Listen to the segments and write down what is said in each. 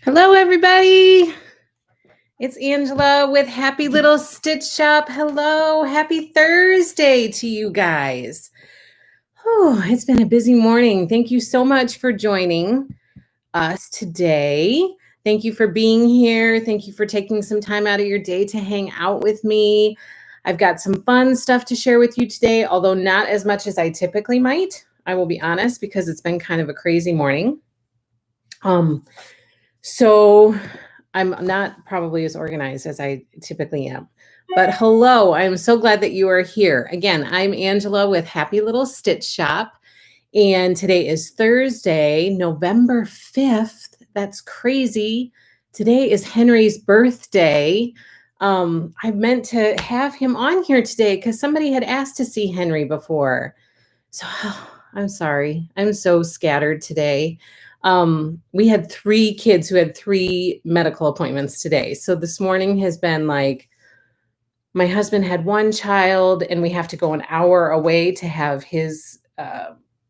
Hello, everybody. It's Angela with Happy Little Stitch Shop. Hello, happy Thursday to you guys. Oh, it's been a busy morning. Thank you so much for joining us today. Thank you for being here. Thank you for taking some time out of your day to hang out with me. I've got some fun stuff to share with you today, although not as much as I typically might. I will be honest, because it's been kind of a crazy morning. So I'm not probably as organized as I typically am. But hello, I'm so glad that you are here. Again, I'm Angela with Happy Little Stitch Shop. And today is Thursday, November 5th. That's crazy. Today is Henry's birthday. I meant to have him on here today because somebody had asked to see Henry before. So I'm sorry. I'm so scattered today. We had 3 kids who had 3 medical appointments today. So this morning has been like, my husband had 1 child and we have to go an hour away to have his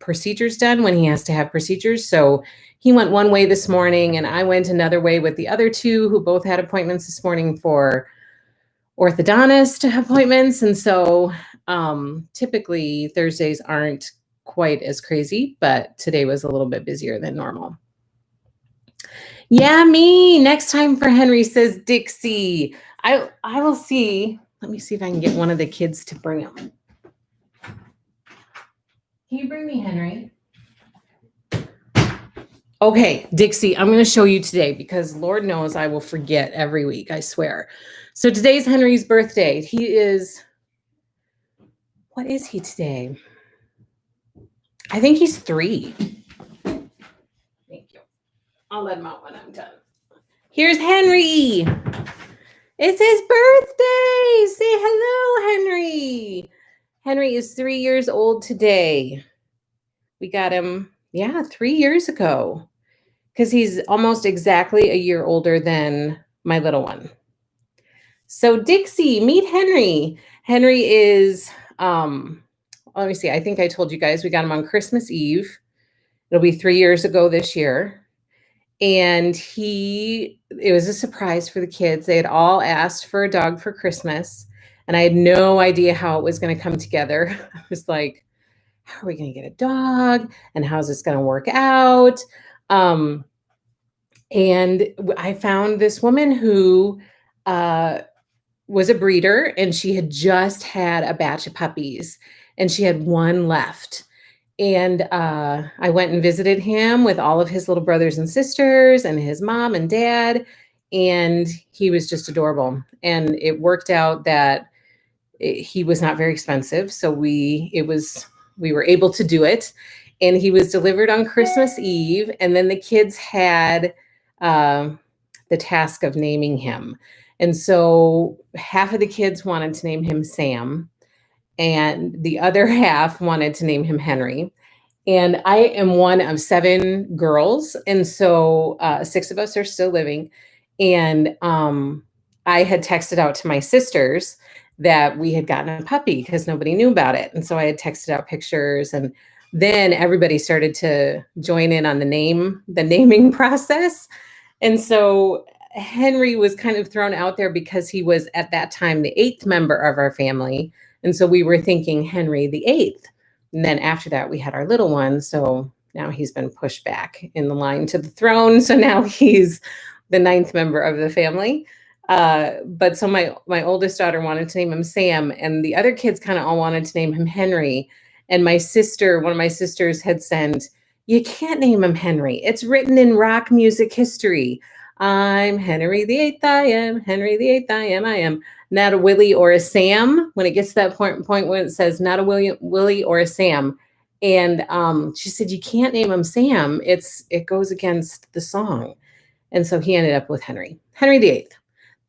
procedures done when he has to have procedures. So he went one way this morning and I went another way with the other 2 who both had appointments this morning for orthodontist appointments. And so typically Thursdays aren't quite as crazy, but today was a little bit busier than normal. Yeah, me. Next time for Henry, says Dixie. I will see. Let me see if I can get one of the kids to bring him. Can you bring me Henry? Okay, Dixie, I'm going to show you today because Lord knows I will forget every week, I swear. So today's Henry's birthday. He is, what is he today? I think he's 3. Thank you. I'll let him out when I'm done. Here's Henry. It's his birthday. Say hello, Henry. Henry is 3 years old today. We got him, 3 years ago, because he's almost exactly a year older than my little one. So Dixie, meet Henry. Henry is, let me see. I think I told you guys we got him on Christmas Eve. It'll be 3 years ago this year. And it was a surprise for the kids. They had all asked for a dog for Christmas. And I had no idea how it was going to come together. I was like, how are we going to get a dog? And how's this going to work out? And I found this woman who was a breeder, and she had just had a batch of puppies, and she had 1 left. And I went and visited him with all of his little brothers and sisters and his mom and dad, and he was just adorable. And it worked out that he was not very expensive, so we were able to do it. And he was delivered on Christmas Eve, and then the kids had the task of naming him. And so half of the kids wanted to name him Sam, and the other half wanted to name him Henry. And I am one of 7 girls, and so 6 of us are still living. And I had texted out to my sisters that we had gotten a puppy because nobody knew about it. And so I had texted out pictures, and then everybody started to join in on the naming process. And so Henry was kind of thrown out there because he was at that time the 8th member of our family. And so we were thinking Henry the 8th. And then after that, we had our little one. So now he's been pushed back in the line to the throne. So now he's the 9th member of the family. But so my oldest daughter wanted to name him Sam, and the other kids kind of all wanted to name him Henry. And one of my sisters had sent, you can't name him Henry. It's written in rock music history. I'm Henry the 8th, I am. Henry the 8th, I am. Not a Willie or a Sam. When it gets to that point when it says not a Willie or a Sam. And she said, you can't name him Sam. It goes against the song. And so he ended up with Henry. Henry the 8th.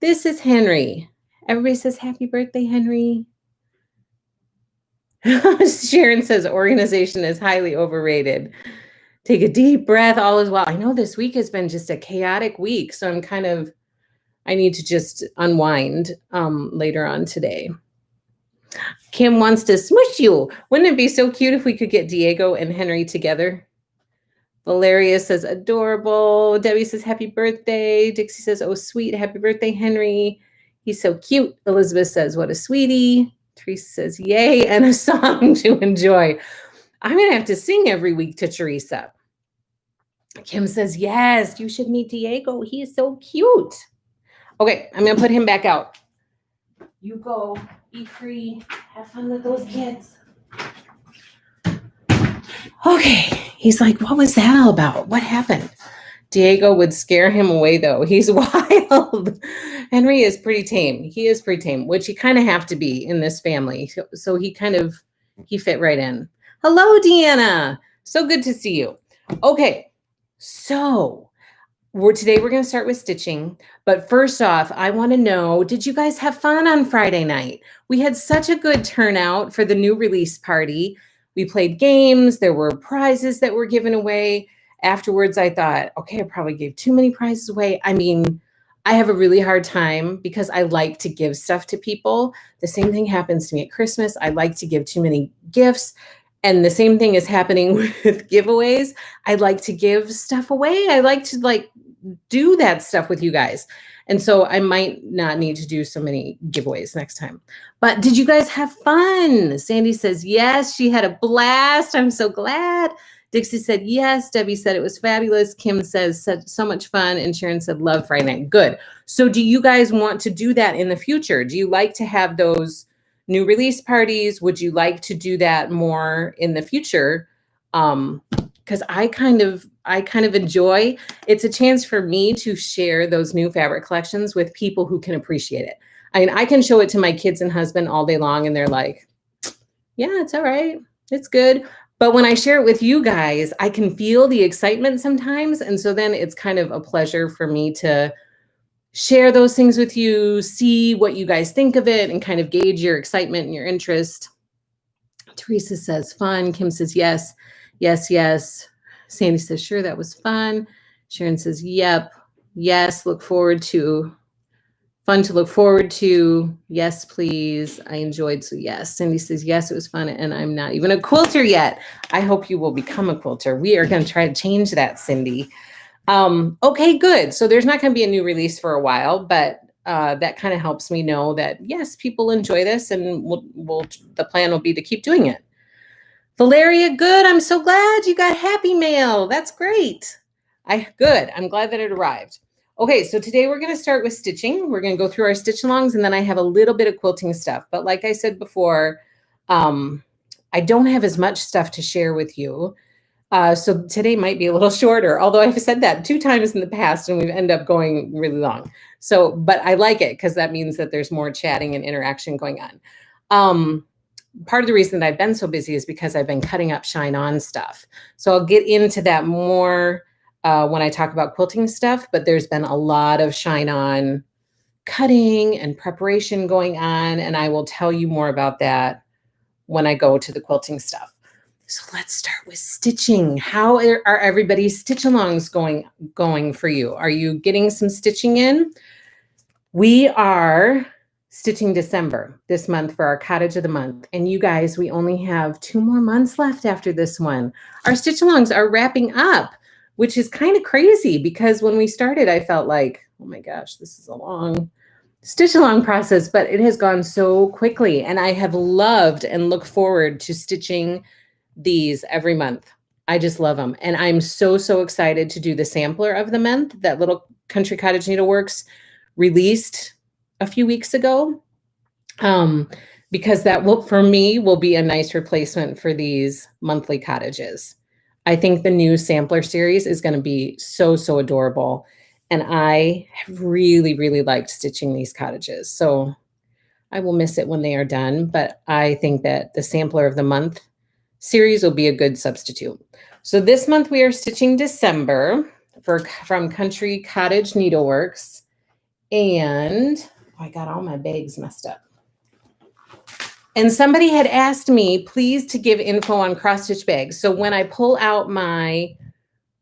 This is Henry. Everybody says, happy birthday, Henry. Sharon says, organization is highly overrated. Take a deep breath, all is well. I know this week has been just a chaotic week, so I need to just unwind later on today. Kim wants to smush you. Wouldn't it be so cute if we could get Diego and Henry together? Valeria says, adorable. Debbie says, happy birthday. Dixie says, oh, sweet. Happy birthday, Henry. He's so cute. Elizabeth says, what a sweetie. Teresa says, yay, and a song to enjoy. I'm going to have to sing every week to Teresa. Kim says, yes, you should meet Diego. He is so cute. Okay, I'm going to put him back out. You go, be free, have fun with those kids. Okay, he's like, what was that all about? What happened? Diego would scare him away, though. He's wild. Henry is pretty tame. He is pretty tame, which you kind of have to be in this family. So he fit right in. Hello, Deanna. So good to see you. Okay, so today we're going to start with stitching. But first off, I want to know, did you guys have fun on Friday night? We had such a good turnout for the new release party. We played games. There were prizes that were given away. Afterwards, I thought, okay, I probably gave too many prizes away. I mean, I have a really hard time because I like to give stuff to people. The same thing happens to me at Christmas. I like to give too many gifts. And the same thing is happening with giveaways. I like to give stuff away. I like to do that stuff with you guys. And so I might not need to do so many giveaways next time. But did you guys have fun? Sandy says, yes, she had a blast. I'm so glad. Dixie said, yes. Debbie said it was fabulous. Kim says, so much fun. And Sharon said, love Friday night. Good. So do you guys want to do that in the future? Do you like to have those new release parties? Would you like to do that more in the future? Because I kind of enjoy, it's a chance for me to share those new fabric collections with people who can appreciate it. I mean, I can show it to my kids and husband all day long and they're like, yeah, it's all right. It's good. But when I share it with you guys, I can feel the excitement sometimes. And so then it's kind of a pleasure for me to share those things with you, see what you guys think of it, and kind of gauge your excitement and your interest. Teresa says, fun. Kim says, yes, yes, yes. Sandy says, sure, that was fun. Sharon says, yep, yes, fun to look forward to. Yes, please. I enjoyed. So yes. Cindy says, yes, it was fun. And I'm not even a quilter yet. I hope you will become a quilter. We are going to try to change that, Cindy. Okay, good. So there's not going to be a new release for a while, but that kind of helps me know that, yes, people enjoy this and the plan will be to keep doing it. Valeria, good. I'm so glad you got Happy Mail. That's great. Good. I'm glad that it arrived. Okay, so today we're going to start with stitching. We're going to go through our stitch alongs, and then I have a little bit of quilting stuff. But like I said before, I don't have as much stuff to share with you. So today might be a little shorter, although I've said that 2 times in the past and we've ended up going really long. So, but I like it because that means that there's more chatting and interaction going on. Part of the reason that I've been so busy is because I've been cutting up Shine On stuff. So I'll get into that more when I talk about quilting stuff, but there's been a lot of Shine On cutting and preparation going on, and I will tell you more about that when I go to the quilting stuff. So let's start with stitching. How are everybody's stitch alongs going for you? Are you getting some stitching in? We are stitching December this month for our cottage of the month. And you guys, we only have 2 more months left after this one. Our stitch alongs are wrapping up, which is kind of crazy because when we started, I felt like, oh my gosh, this is a long stitch along process, but it has gone so quickly. And I have loved and look forward to stitching these every month. I just love them. And I'm so excited to do the sampler of the month that Little Country Cottage Needleworks released a few weeks ago, because that will, for me, will be a nice replacement for these monthly cottages. I think the new sampler series is going to be so adorable. And I have really liked stitching these cottages. So I will miss it when they are done, but I think that the sampler of the month series will be a good substitute. So this month we are stitching December from Country Cottage Needleworks. And I got all my bags messed up. And somebody had asked me, please, to give info on cross stitch bags. So when I pull out my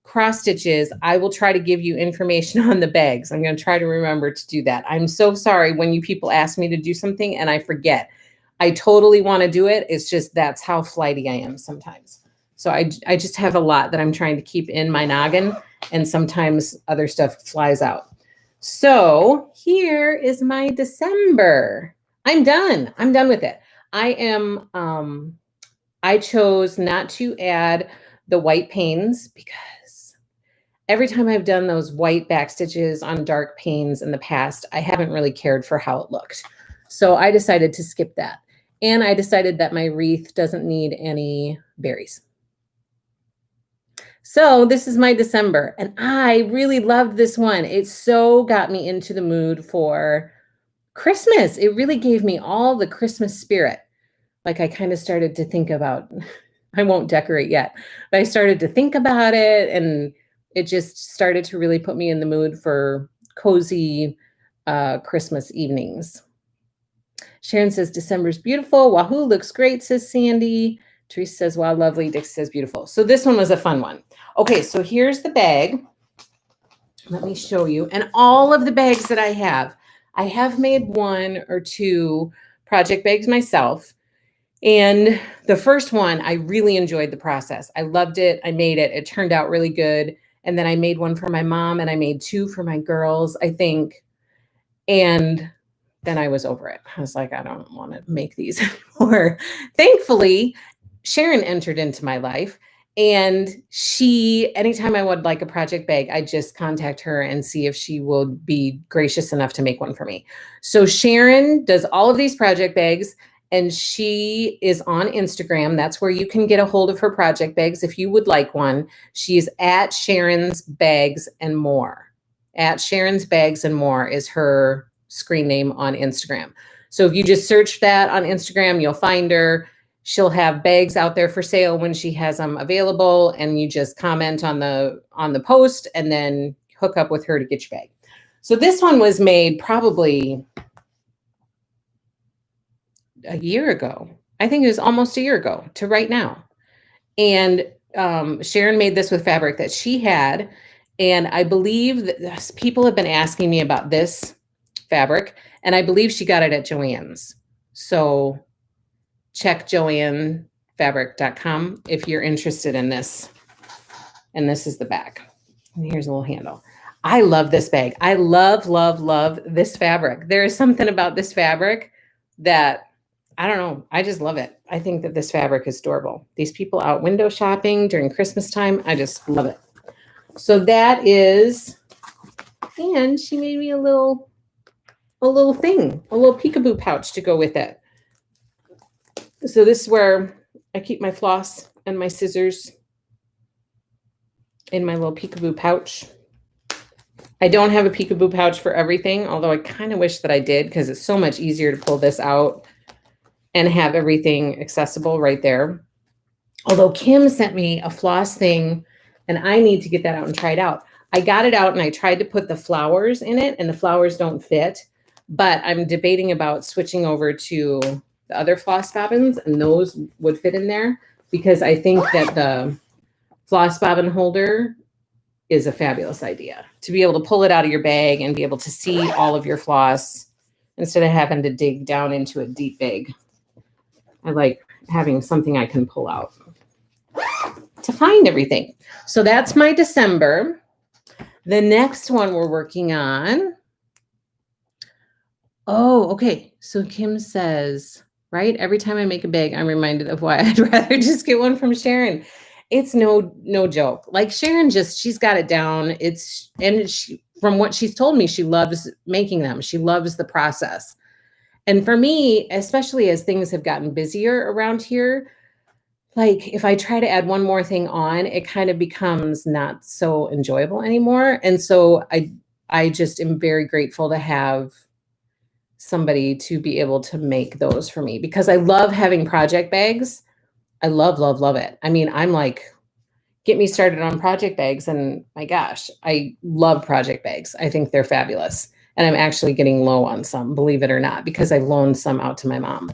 cross stitches, I will try to give you information on the bags. I'm going to try to remember to do that. I'm so sorry when you people ask me to do something and I forget. I totally want to do it. It's just that's how flighty I am sometimes. So I just have a lot that I'm trying to keep in my noggin, and sometimes other stuff flies out. So here is my December. I'm done. I'm done with it. I chose not to add the white panes because every time I've done those white back stitches on dark panes in the past, I haven't really cared for how it looked. So I decided to skip that. And I decided that my wreath doesn't need any berries. So this is my December, and I really loved this one. It so got me into the mood for Christmas. It really gave me all the Christmas spirit. Like I kind of started to think about, I won't decorate yet, but I started to think about it, and it just started to really put me in the mood for cozy Christmas evenings. Sharon says, December's beautiful. Wahoo, looks great, says Sandy. Teresa says, wow, lovely. Dick says, beautiful. So this one was a fun one. Okay, so here's the bag. Let me show you. And all of the bags that I have made 1 or 2 project bags myself. And the first one, I really enjoyed the process. I loved it. I made it. It turned out really good. And then I made 1 for my mom, and I made 2 for my girls, I think. And then I was over it. I was like, I don't want to make these anymore. Thankfully, Sharon entered into my life, and anytime I would like a project bag, I just contact her and see if she will be gracious enough to make one for me. So Sharon does all of these project bags, and she is on Instagram. That's where you can get a hold of her project bags if you would like one. She is at Sharon's Bags and More. At Sharon's Bags and More is her screen name on Instagram. So if you just search that on Instagram, you'll find her. She'll have bags out there for sale when she has them available, and you just comment on the post and then hook up with her to get your bag. So this one was made probably a year ago. I think it was almost a year ago to right now. And Sharon made this with fabric that she had. And I believe that people have been asking me about this fabric, and I believe she got it at Joann's. So check joannfabric.com if you're interested in this. And this is the back. And here's a little handle. I love this bag. I love, love, love this fabric. There is something about this fabric that, I don't know, I just love it. I think that this fabric is adorable. These people out window shopping during Christmas time, I just love it. So that is, and she made me a little thing, a little peekaboo pouch to go with it. So this is where I keep my floss and my scissors in my little peekaboo pouch. I don't have a peekaboo pouch for everything, although I kind of wish that I did, because it's so much easier to pull this out and have everything accessible right there. Although Kim sent me a floss thing, and I need to get that out and try it out. I got it out and I tried to put the flowers in it, and the flowers don't fit, but I'm debating about switching over to the other floss bobbins, and those would fit in there, because I think that the floss bobbin holder is a fabulous idea to be able to pull it out of your bag and be able to see all of your floss instead of having to dig down into a deep bag. I like having something I can pull out to find everything. So that's my December. The next one we're working on. Oh, okay. So Kim says, right? Every time I make a bag, I'm reminded of why I'd rather just get one from Sharon. It's no joke. Like Sharon she's got it down. From what she's told me, she loves making them. She loves the process. And for me, especially as things have gotten busier around here, like if I try to add one more thing on, it kind of becomes not so enjoyable anymore. And so I just am very grateful to have somebody to be able to make those for me, because I love having project bags. I love, love, love it. I mean, I'm like, get me started on project bags, and my gosh, I love project bags. I think they're fabulous. And I'm actually getting low on some, believe it or not, because I've loaned some out to my mom.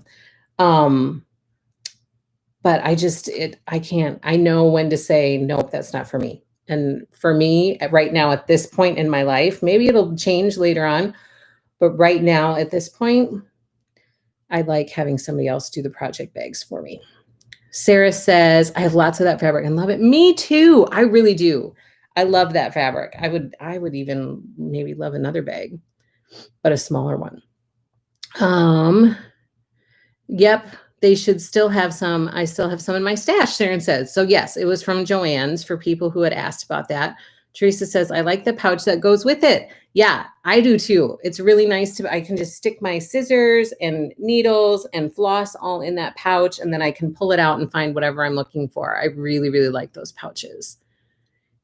But I can't, I know when to say, nope, that's not for me. And for me right now, at this point in my life, maybe it'll change later on, but right now at this point, I like having somebody else do the project bags for me. Sarah says, I have lots of that fabric and love it. Me too. I really do. I love that fabric. I would even maybe love another bag, but a smaller one. Yep, they should still have some. I still have some in my stash, Sharon says. So yes, it was from Joanne's for people who had asked about that. Teresa says, I like the pouch that goes with it. Yeah, I do too. It's really nice I can just stick my scissors and needles and floss all in that pouch, and then I can pull it out and find whatever I'm looking for. I really, really like those pouches.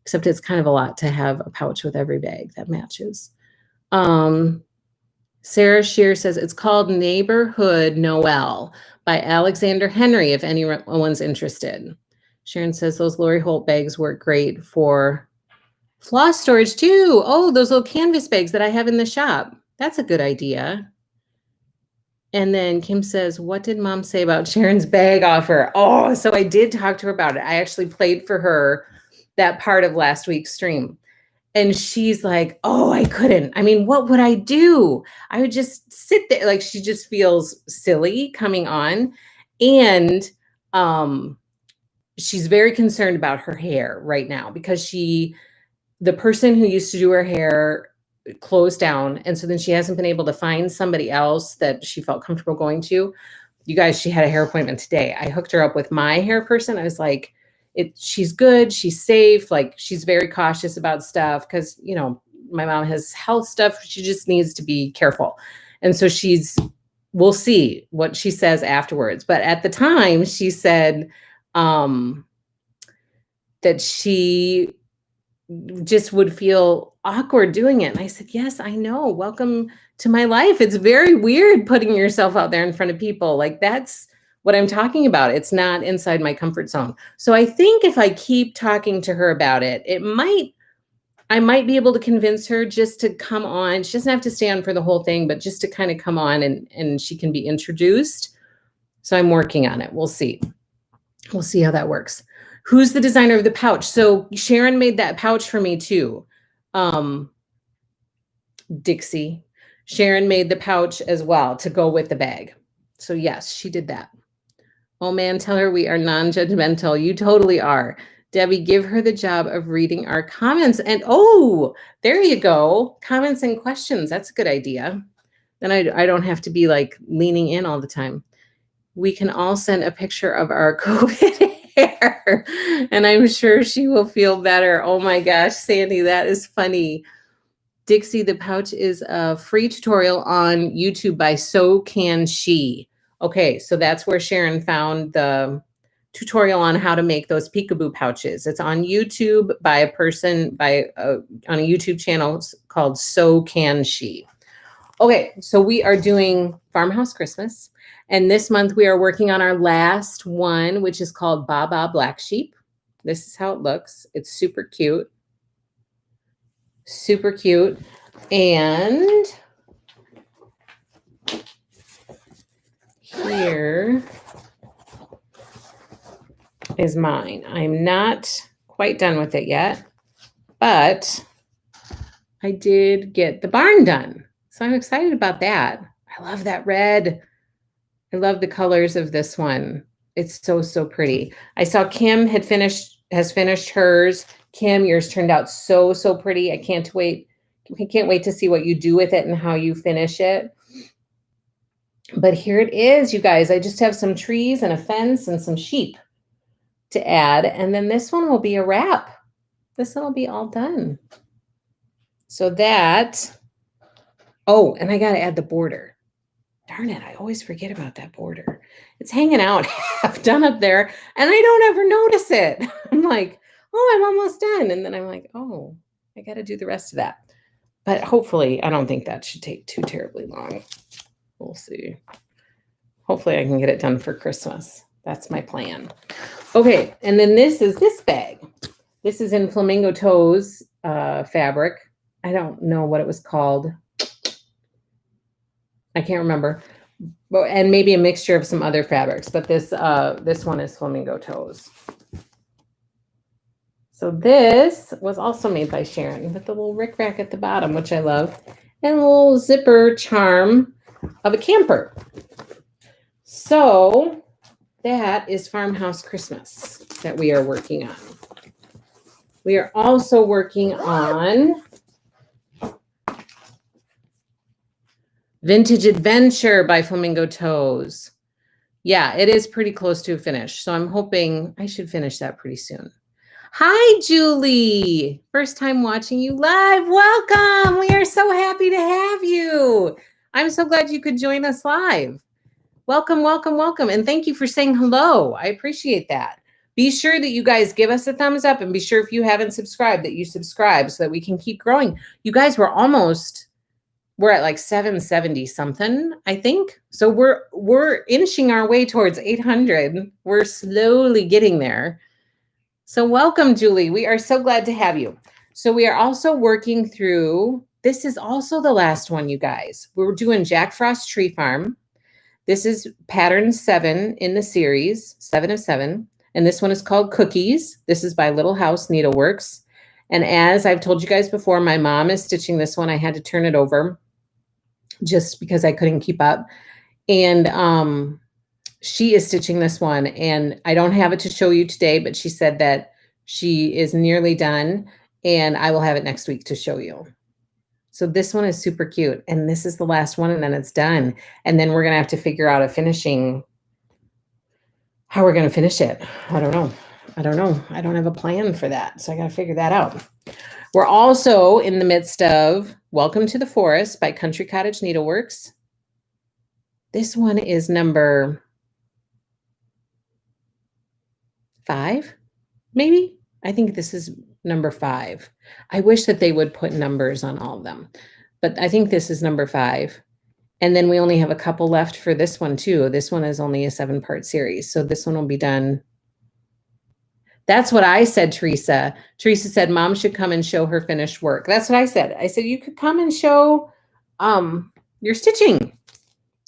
Except it's kind of a lot to have a pouch with every bag that matches. Sarah Shear says, it's called Neighborhood Noel by Alexander Henry, if anyone's interested. Sharon says, those Lori Holt bags work great for floss storage too. Oh, those little canvas bags that I have in the shop. That's a good idea. And then Kim says, what did Mom say about Sharon's bag offer? Oh, so I did talk to her about it. I actually played for her that part of last week's stream. And she's like, oh, I couldn't. I mean, what would I do? I would just sit there. Like, she just feels silly coming on. And she's very concerned about her hair right now because the person who used to do her hair closed down. And so then she hasn't been able to find somebody else that she felt comfortable going to. You guys, she had a hair appointment today. I hooked her up with my hair person. I was like, she's good. She's safe. Like, she's very cautious about stuff because, you know, my mom has health stuff. She just needs to be careful. And so we'll see what she says afterwards. But at the time she said that she just would feel awkward doing it. And I said, yes, I know. Welcome to my life. It's very weird putting yourself out there in front of people. Like, that's what I'm talking about. It's not inside my comfort zone. So I think if I keep talking to her about it, I might be able to convince her just to come on. She doesn't have to stay on for the whole thing, but just to kind of come on and she can be introduced. So I'm working on it. We'll see. We'll see how that works. Who's the designer of the pouch? So Sharon made that pouch for me too. Dixie. Sharon made the pouch as well to go with the bag. So yes, she did that. Oh man, tell her we are non-judgmental. You totally are. Debbie, give her the job of reading our comments. And oh, there you go. Comments and questions. That's a good idea. Then I don't have to be like leaning in all the time. We can all send a picture of our COVID hair. And I'm sure she will feel better. Oh my gosh, Sandy, that is funny. Dixie, the pouch is a free tutorial on YouTube by So Can She. Okay, so that's where Sharon found the tutorial on how to make those peekaboo pouches. It's on YouTube by a person on a YouTube channel called So Can She. Okay, so we are doing Farmhouse Christmas, and this month we are working on our last one, which is called Baa Baa Black Sheep. This is how it looks. It's super cute. Super cute. And here is mine. I'm not quite done with it yet, but I did get the barn done. So I'm excited about that. I love that red. I love the colors of this one. It's so, so pretty. I saw Kim has finished hers. Kim, yours turned out so, so pretty. I can't wait to see what you do with it and how you finish it. But here it is, you guys. I just have some trees and a fence and some sheep to add. And then this one will be a wrap. This one will be all done. So that, oh, and I got to add the border. Darn it, I always forget about that border. It's hanging out half done up there, and I don't ever notice it. I'm like, oh, I'm almost done. And then I'm like, oh, I got to do the rest of that. But hopefully, I don't think that should take too terribly long. We'll see. Hopefully, I can get it done for Christmas. That's my plan. Okay, and then this is this bag. This is in Flamingo Toes fabric. I don't know what it was called. I can't remember. And maybe a mixture of some other fabrics, but this one is Flamingo Toes. So this was also made by Sharon with the little rickrack at the bottom, which I love, and a little zipper charm of a camper. So that is Farmhouse Christmas that we are working on. We are also working on Vintage Adventure by Flamingo Toes. Yeah, it is pretty close to a finish. So I'm hoping I should finish that pretty soon. Hi, Julie. First time watching you live. Welcome. We are so happy to have you. I'm so glad you could join us live. Welcome, welcome, welcome. And thank you for saying hello. I appreciate that. Be sure that you guys give us a thumbs up, and be sure if you haven't subscribed that you subscribe so that we can keep growing. You guys, we're at like 770 something, I think. So we're inching our way towards 800. We're slowly getting there. So welcome, Julie. We are so glad to have you. So we are also working through, this is also the last one, you guys. We're doing Jack Frost Tree Farm. This is pattern 7 in the series, 7 of 7. And this one is called Cookies. This is by Little House Needleworks. And as I've told you guys before, my mom is stitching this one. I had to turn it over just because I couldn't keep up. And she is stitching this one. And I don't have it to show you today, but she said that she is nearly done. And I will have it next week to show you. So this one is super cute. And this is the last one, and then it's done. And then we're going to have to figure out how we're going to finish it. I don't know. I don't have a plan for that. So I got to figure that out. We're also in the midst of Welcome to the Forest by Country Cottage Needleworks. This one is number 5, maybe. I think this is number 5. I wish that they would put numbers on all of them, but I think this is number 5. And then we only have a couple left for this one too. This one is only a 7-part series. So this one will be done. That's what I said, Teresa. Teresa said, Mom should come and show her finished work. That's what I said. I said, you could come and show your stitching.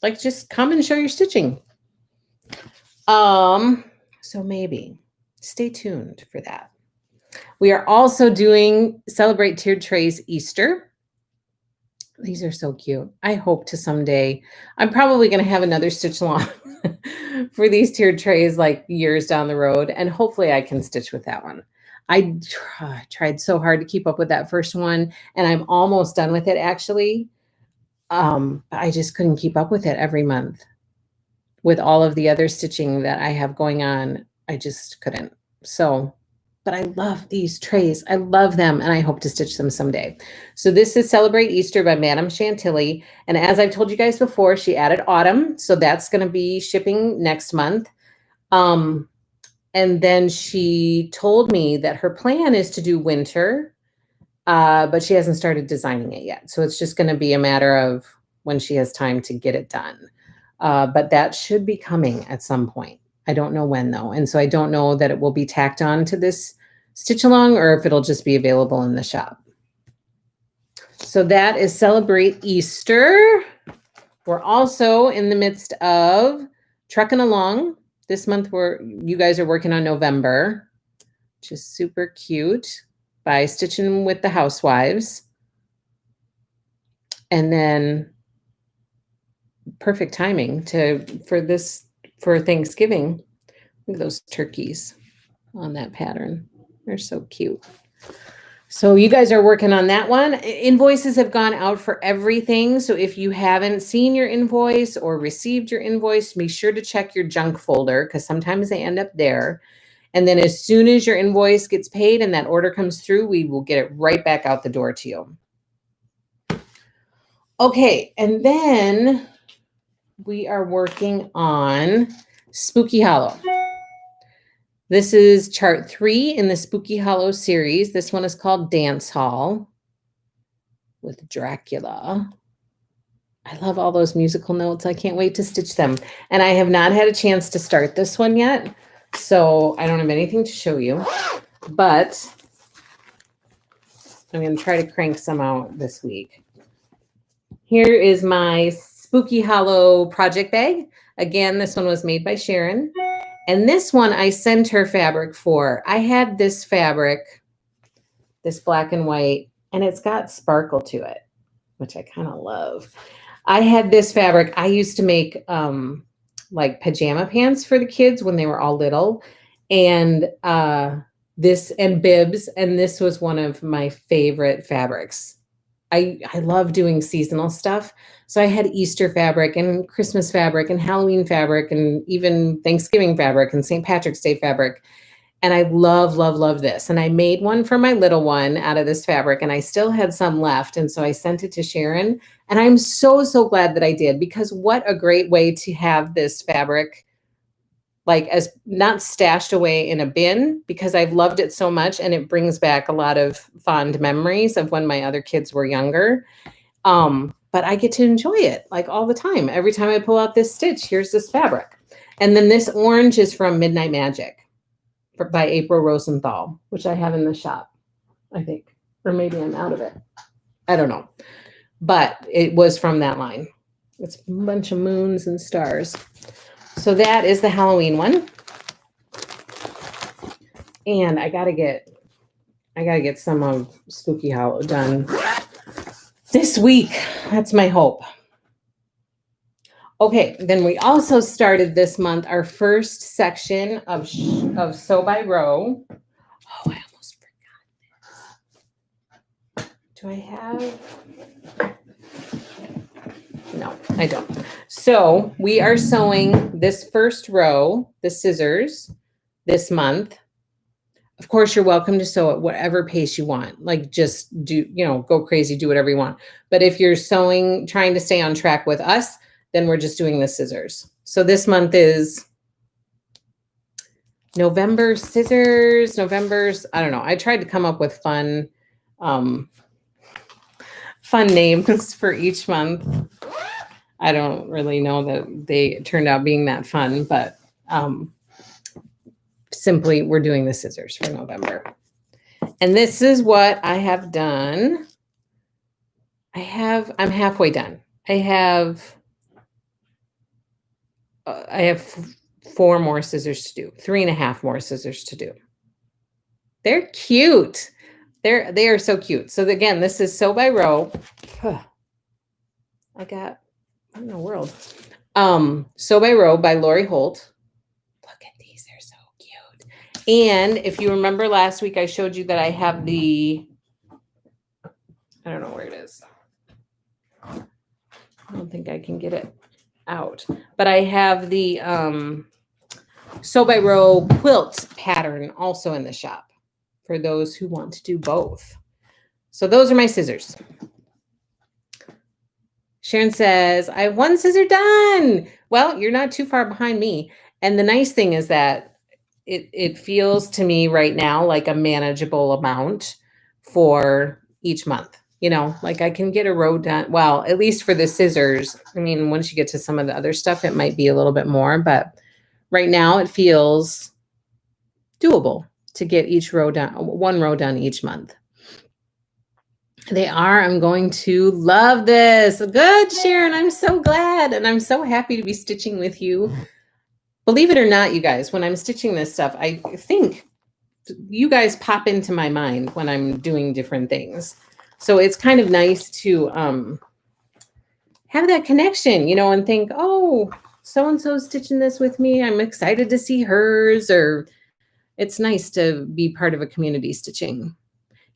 Like, just come and show your stitching. So maybe stay tuned for that. We are also doing Celebrate Tiered Trays Easter. These are so cute. I hope to someday, I'm probably going to have another stitch along for these tiered trays like years down the road. And hopefully I can stitch with that one. I tried so hard to keep up with that first one, and I'm almost done with it actually. But I just couldn't keep up with it every month. With all of the other stitching that I have going on, I just couldn't. So, but I love these trays. I love them, and I hope to stitch them someday. So this is Celebrate Easter by Madame Chantilly. And as I've told you guys before, she added autumn. So that's going to be shipping next month. And then she told me that her plan is to do winter, but she hasn't started designing it yet. So it's just going to be a matter of when she has time to get it done. But that should be coming at some point. I don't know when though. And so I don't know that it will be tacked on to this stitch along or if it'll just be available in the shop. So that is Celebrate Easter. We're also in the midst of Truckin' Along. This month you guys are working on November, which is super cute, by Stitching with the Housewives. And then perfect timing for Thanksgiving. Look at those turkeys on that pattern. They're so cute. So you guys are working on that one. Invoices have gone out for everything. So if you haven't seen your invoice or received your invoice, be sure to check your junk folder because sometimes they end up there. And then as soon as your invoice gets paid and that order comes through, we will get it right back out the door to you. Okay, and then we are working on Spooky Hollow. This is chart 3 in the Spooky Hollow series. This one is called Dance Hall with Dracula. I love all those musical notes. I can't wait to stitch them. And I have not had a chance to start this one yet, so I don't have anything to show you. But I'm going to try to crank some out this week. Here is my Spooky Hollow project bag. Again, this one was made by Sharon. And this one I sent her fabric for. I had this fabric, this black and white, and it's got sparkle to it, which I kind of love. I had this fabric. I used to make like pajama pants for the kids when they were all little. And this and bibs. And this was one of my favorite fabrics. I love doing seasonal stuff. So I had Easter fabric and Christmas fabric and Halloween fabric and even Thanksgiving fabric and St. Patrick's Day fabric. And I love, love, love this. And I made one for my little one out of this fabric, and I still had some left. And so I sent it to Sharon. And I'm so, so glad that I did, because what a great way to have this fabric, like, as not stashed away in a bin, because I've loved it so much. And it brings back a lot of fond memories of when my other kids were younger. But I get to enjoy it like all the time. Every time I pull out this stitch, here's this fabric. And then this orange is from Midnight Magic by April Rosenthal, which I have in the shop, I think, or maybe I'm out of it. I don't know, but it was from that line. It's a bunch of moons and stars. So that is the Halloween one. And I gotta get some of Spooky Hollow done this week. That's my hope. Okay, then we also started this month our first section of Sew by Row. Oh, I almost forgot this. Do I have? No, I don't. So we are sewing this first row, the scissors, this month. Of course, you're welcome to sew at whatever pace you want. Like, just do, go crazy, do whatever you want. But if you're sewing, trying to stay on track with us, then we're just doing the scissors. So this month is November scissors, November's, I don't know. I tried to come up with fun names for each month. I don't really know that they turned out being that fun, but simply we're doing the scissors for November. And this is what I have done. I'm halfway done. I have 4 more scissors to do, 3.5 more scissors to do. They're cute. They are so cute. So again, this is Sew by Row. I got, what in the world? Sew by Row by Lori Holt. Look at these, they're so cute. And if you remember last week, I showed you that I have the, I don't know where it is. I don't think I can get it out, but I have the Sew by Row quilt pattern also in the shop for those who want to do both. So those are my scissors. Sharon says, I have 1 scissor done. Well, you're not too far behind me. And the nice thing is that it feels to me right now like a manageable amount for each month. Like I can get a row done. Well, at least for the scissors. I mean, once you get to some of the other stuff, it might be a little bit more, but right now it feels doable to get each row done, 1 row done each month. They are. I'm going to love this. Good, Sharon. I'm so glad. And I'm so happy to be stitching with you. Believe it or not, you guys, when I'm stitching this stuff, I think you guys pop into my mind when I'm doing different things. So it's kind of nice to have that connection, and think, oh, so-and-so's stitching this with me. I'm excited to see hers, or it's nice to be part of a community stitching.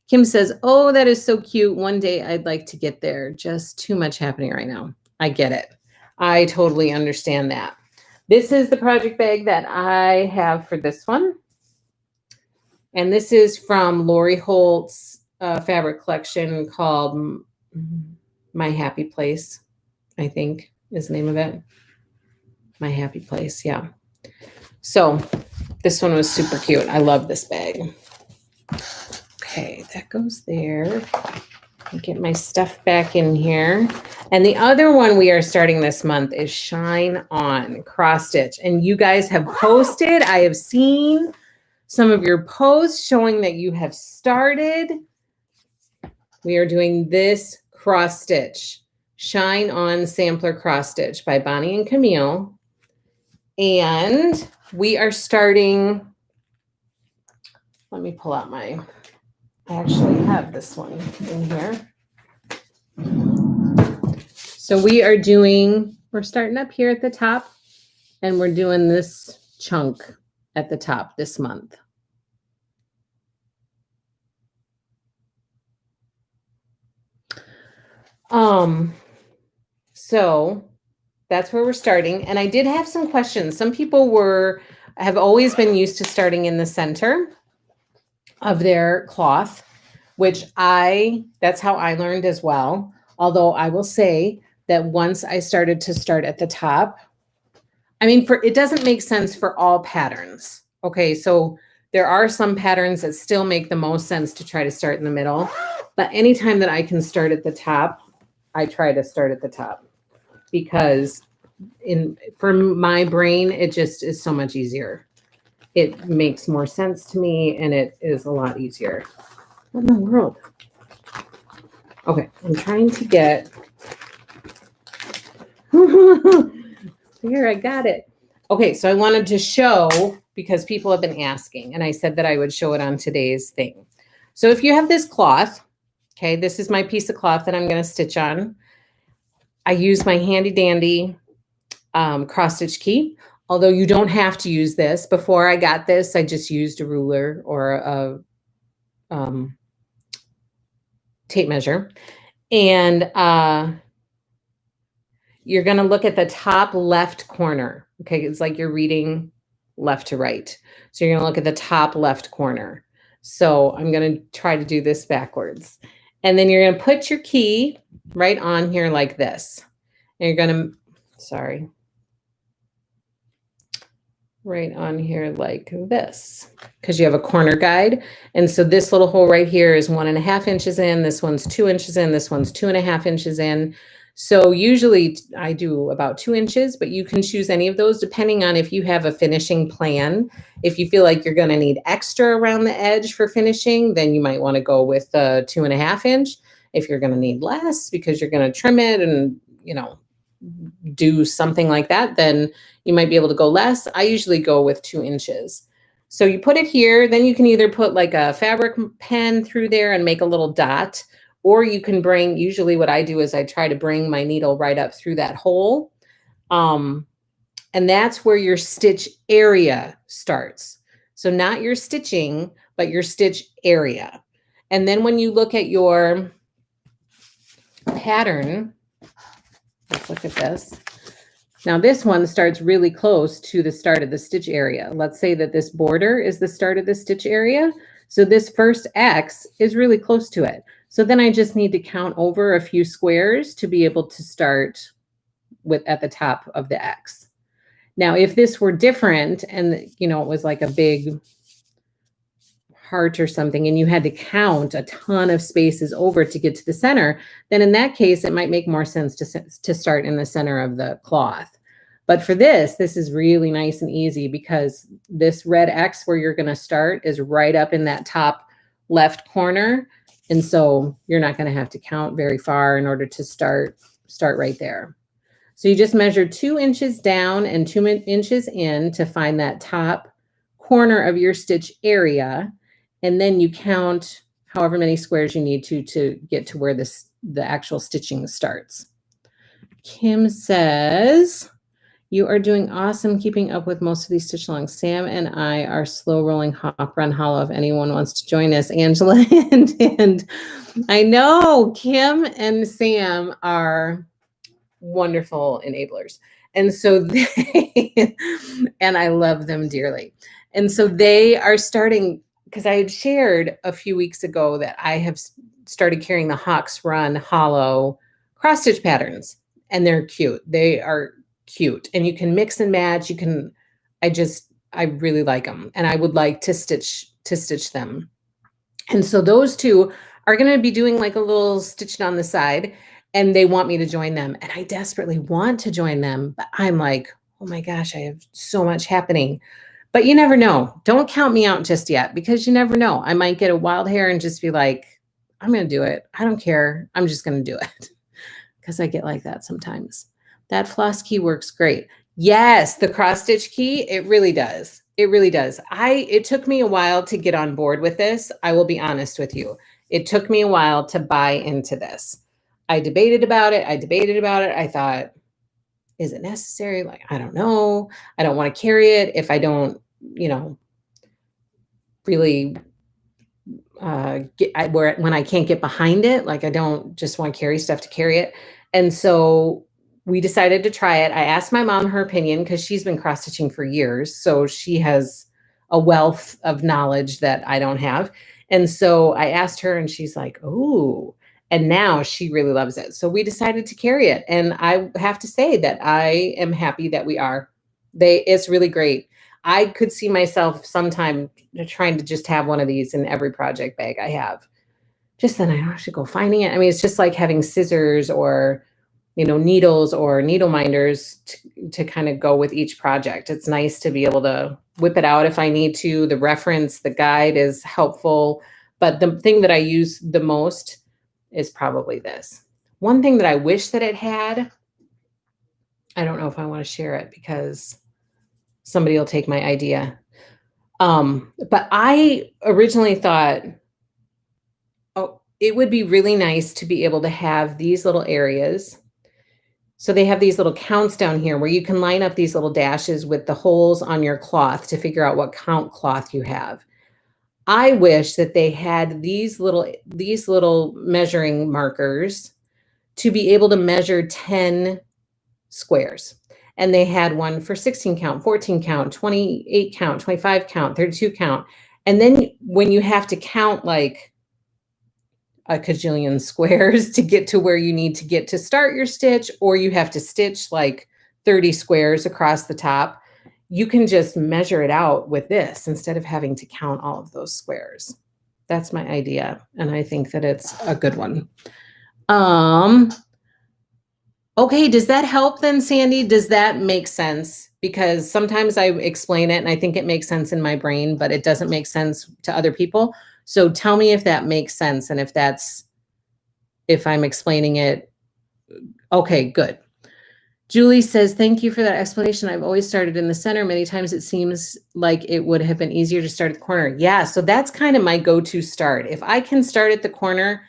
Kim says, oh, that is so cute. One day I'd like to get there. Just too much happening right now. I get it. I totally understand that. This is the project bag that I have for this one. And this is from Lori Holt's fabric collection called My Happy Place, I think is the name of it. My Happy Place, yeah. So this one was super cute. I love this bag. Okay, that goes there. I'll get my stuff back in here. And the other one we are starting this month is Shine On Cross Stitch. And you guys have posted, I have seen some of your posts showing that you have started. We are doing this cross stitch, Shine On Sampler Cross Stitch by Bonnie and Camille. And we are starting, let me pull out I actually have this one in here. So we're starting up here at the top And we're doing this chunk at the top this month. So that's where we're starting. And I did have some questions. Some people have always been used to starting in the center of their cloth, which that's how I learned as well. Although I will say that once I started to start at the top, I mean, it doesn't make sense for all patterns. Okay, so there are some patterns that still make the most sense to try to start in the middle, but anytime that I can start at the top, I try to start at the top because for my brain, it just is so much easier. It makes more sense to me and it is a lot easier. What in the world? Okay, I'm trying to get here, I got it. Okay, so I wanted to show because people have been asking, and I said that I would show it on today's thing. So if you have this cloth, okay, this is my piece of cloth that I'm going to stitch on. I use my handy dandy cross stitch key, although you don't have to use this. Before I got this, I just used a ruler or a tape measure. And you're going to look at the top left corner. Okay, it's like you're reading left to right. So you're going to look at the top left corner. So I'm going to try to do this backwards. And then you're going to put your key right on here like this. And you're going to, sorry, right on here like this, because you have a corner guide. And so this little hole right here is 1.5 inches in. This one's 2 inches in. This one's 2.5 inches in. So usually I do about 2 inches, but you can choose any of those depending on if you have a finishing plan. If you feel like you're going to need extra around the edge for finishing, then you might want to go with the 2.5 inch. If you're going to need less because you're going to trim it and, you know, do something like that, then you might be able to go less. I usually go with 2 inches. So you put it here, then you can either put like a fabric pen through there and make a little dot, or you can bring, usually what I do is I try to bring my needle right up through that hole. And that's where your stitch area starts. So not your stitching, but your stitch area. And then when you look at your pattern, let's look at this. Now this one starts really close to the start of the stitch area. Let's say that this border is the start of the stitch area. So this first X is really close to it. So then I just need to count over a few squares to be able to start at the top of the X. Now, if this were different and, you know, it was like a big heart or something and you had to count a ton of spaces over to get to the center, then in that case, it might make more sense to start in the center of the cloth. But for this is really nice and easy because this red X where you're going to start is right up in that top left corner. And so you're not going to have to count very far in order to start right there. So you just measure 2 inches down and 2 inches in to find that top corner of your stitch area. And then you count however many squares you need to get to where the actual stitching starts. Kim says, you are doing awesome keeping up with most of these stitch alongs. Sam and I are slow rolling hawk run hollow if anyone wants to join us. Angela and I know Kim and Sam are wonderful enablers. And so and I love them dearly. And so they are starting, because I had shared a few weeks ago that I have started carrying the Hawks Run Hollow cross stitch patterns, and they're cute. They are cute, and you can mix and match. I really like them, and I would like to stitch them. And so those two are going to be doing like a little stitch on the side, and they want me to join them, and I desperately want to join them, but I'm like, oh my gosh, I have so much happening. But you never know. Don't count me out just yet, because you never know. I might get a wild hair and just be like, I'm going to do it. I don't care. I'm just going to do it, because I get like that sometimes. That floss key works great. Yes, the cross stitch key, it really does. It really does. It took me a while to get on board with this. I will be honest with you. It took me a while to buy into this. I debated about it. I thought, is it necessary? Like, I don't know. I don't want to carry it if I don't, really when I can't get behind it, like I don't just want to carry stuff to carry it. And so we decided to try it. I asked my mom her opinion because she's been cross stitching for years. So she has a wealth of knowledge that I don't have. And so I asked her and she's like, "Oh," and now she really loves it. So we decided to carry it. And I have to say that I am happy that we are. It's really great. I could see myself sometime trying to just have one of these in every project bag I have. Just then I don't have to go finding it. I mean, it's just like having scissors or, needles or needle minders to kind of go with each project. It's nice to be able to whip it out if I need to. The reference, the guide is helpful. But the thing that I use the most is probably this. One thing that I wish that it had, I don't know if I want to share it because somebody will take my idea. But I originally thought, oh, it would be really nice to be able to have these little areas. So they have these little counts down here where you can line up these little dashes with the holes on your cloth to figure out what count cloth you have. I wish that they had these little measuring markers to be able to measure 10 squares. And they had one for 16 count, 14 count, 28 count, 25 count, 32 count. And then when you have to count like a cajillion squares to get to where you need to get to start your stitch, or you have to stitch like 30 squares across the top, you can just measure it out with this instead of having to count all of those squares. That's my idea. And I think that it's a good one. Okay, does that help then, Sandy? Does that make sense? Because sometimes I explain it and I think it makes sense in my brain, but it doesn't make sense to other people. So tell me if that makes sense and if I'm explaining it. Okay, good. Julie says, thank you for that explanation. I've always started in the center. Many times it seems like it would have been easier to start at the corner. Yeah, so that's kind of my go-to start. If I can start at the corner,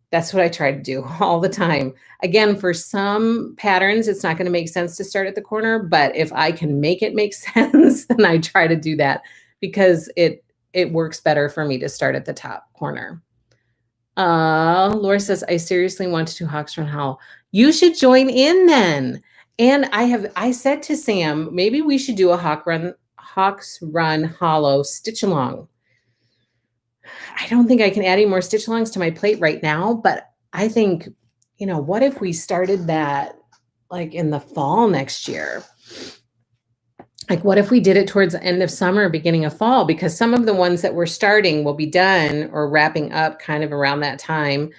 that's what I try to do all the time. Again, for some patterns, it's not going to make sense to start at the corner, but if I can make it make sense, then I try to do that because it works better for me to start at the top corner. Laura says, I seriously want to do Hawks Run Hollow. You should join in then. And I said to Sam, maybe we should do a Hawks Run Hollow Stitch Along. I don't think I can add any more stitch alongs to my plate right now, but I think, what if we started that like in the fall next year? Like, what if we did it towards the end of summer, beginning of fall? Because some of the ones that we're starting will be done or wrapping up kind of around that time.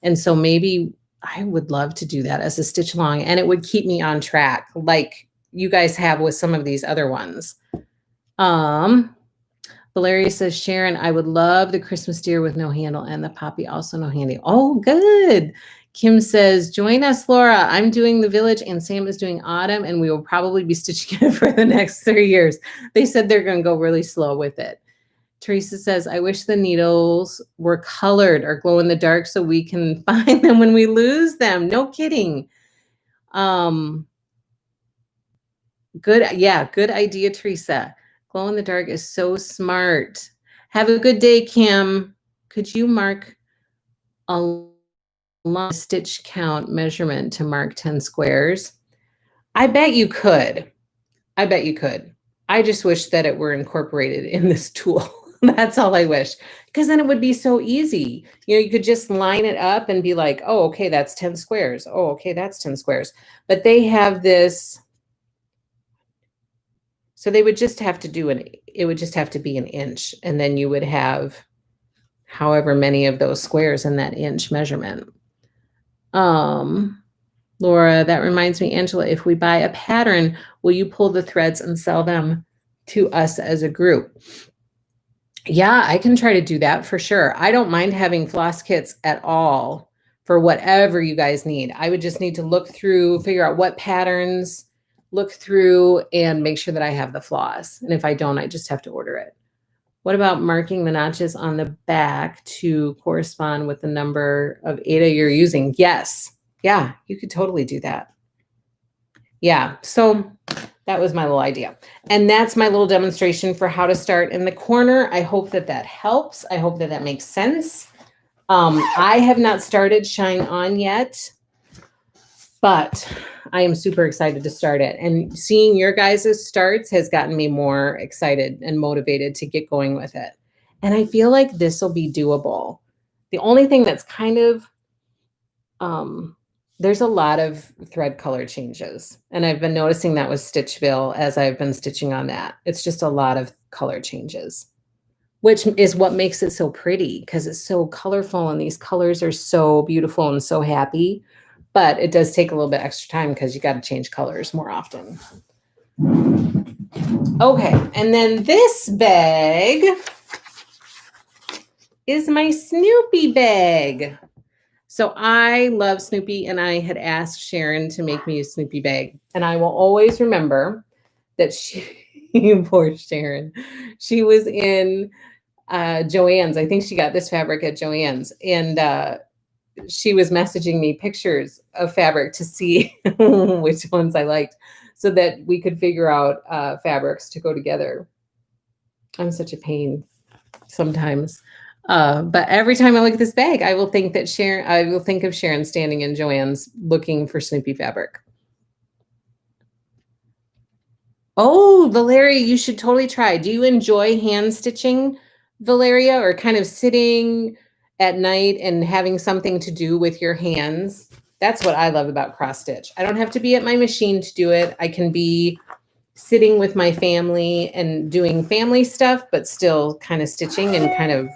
And so maybe I would love to do that as a stitch along, and it would keep me on track like you guys have with some of these other ones. Valeria says, Sharon, I would love the Christmas deer with no handle and the poppy also no handle. Oh, good. Kim says, join us, Laura. I'm doing the village and Sam is doing autumn, and we will probably be stitching it for the next 3 years. They said they're going to go really slow with it. Teresa says, I wish the needles were colored or glow in the dark so we can find them when we lose them. No kidding. Good. Yeah, good idea, Teresa. Glow in the dark is so smart. Have a good day, Kim. Could you mark a stitch count measurement to mark 10 squares? I bet you could. I bet you could. I just wish that it were incorporated in this tool. That's all I wish. Because then it would be so easy. You could just line it up and be like, oh, okay, that's 10 squares. Oh, okay, that's 10 squares. But they have this. So they would just have to it would just have to be an inch, and then you would have however many of those squares in that inch measurement. Laura, that reminds me, Angela, if we buy a pattern, will you pull the threads and sell them to us as a group? Yeah, I can try to do that for sure. I don't mind having floss kits at all for whatever you guys need. I would just need to look through, figure out what patterns, look through, and make sure that I have the floss. And if I don't, I just have to order it. What about marking the notches on the back to correspond with the number of Aida you're using? Yes. Yeah, you could totally do that. Yeah, so that was my little idea. And that's my little demonstration for how to start in the corner. I hope that that helps. I hope that that makes sense. I have not started Shine On yet, but I am super excited to start it. And seeing your guys' starts has gotten me more excited and motivated to get going with it. And I feel like this will be doable. The only thing that's kind of, there's a lot of thread color changes. And I've been noticing that with Stitchville as I've been stitching on that. It's just a lot of color changes, which is what makes it so pretty because it's so colorful and these colors are so beautiful and so happy. But it does take a little bit extra time because you got to change colors more often. Okay, and then this bag is my Snoopy bag. So I love Snoopy, and I had asked Sharon to make me a Snoopy bag. And I will always remember that she, poor Sharon, she was in Joann's. I think she got this fabric at Joann's. And she was messaging me pictures of fabric to see which ones I liked so that we could figure out fabrics to go together. I'm such a pain sometimes. But every time I look at this bag, I will think that I will think of Sharon standing in Joann's looking for Snoopy fabric. Oh, Valeria, you should totally try. Do you enjoy hand stitching, Valeria, or kind of sitting at night and having something to do with your hands? That's what I love about cross stitch. I don't have to be at my machine to do it. I can be sitting with my family and doing family stuff, but still kind of stitching and kind of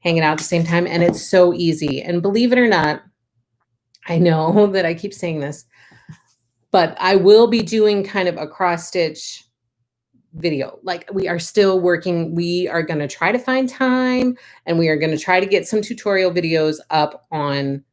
hanging out at the same time. And it's so easy. And believe it or not, I know that I keep saying this, but I will be doing kind of a cross stitch video. Like we are still working. We are going to try to find time and we are going to try to get some tutorial videos up on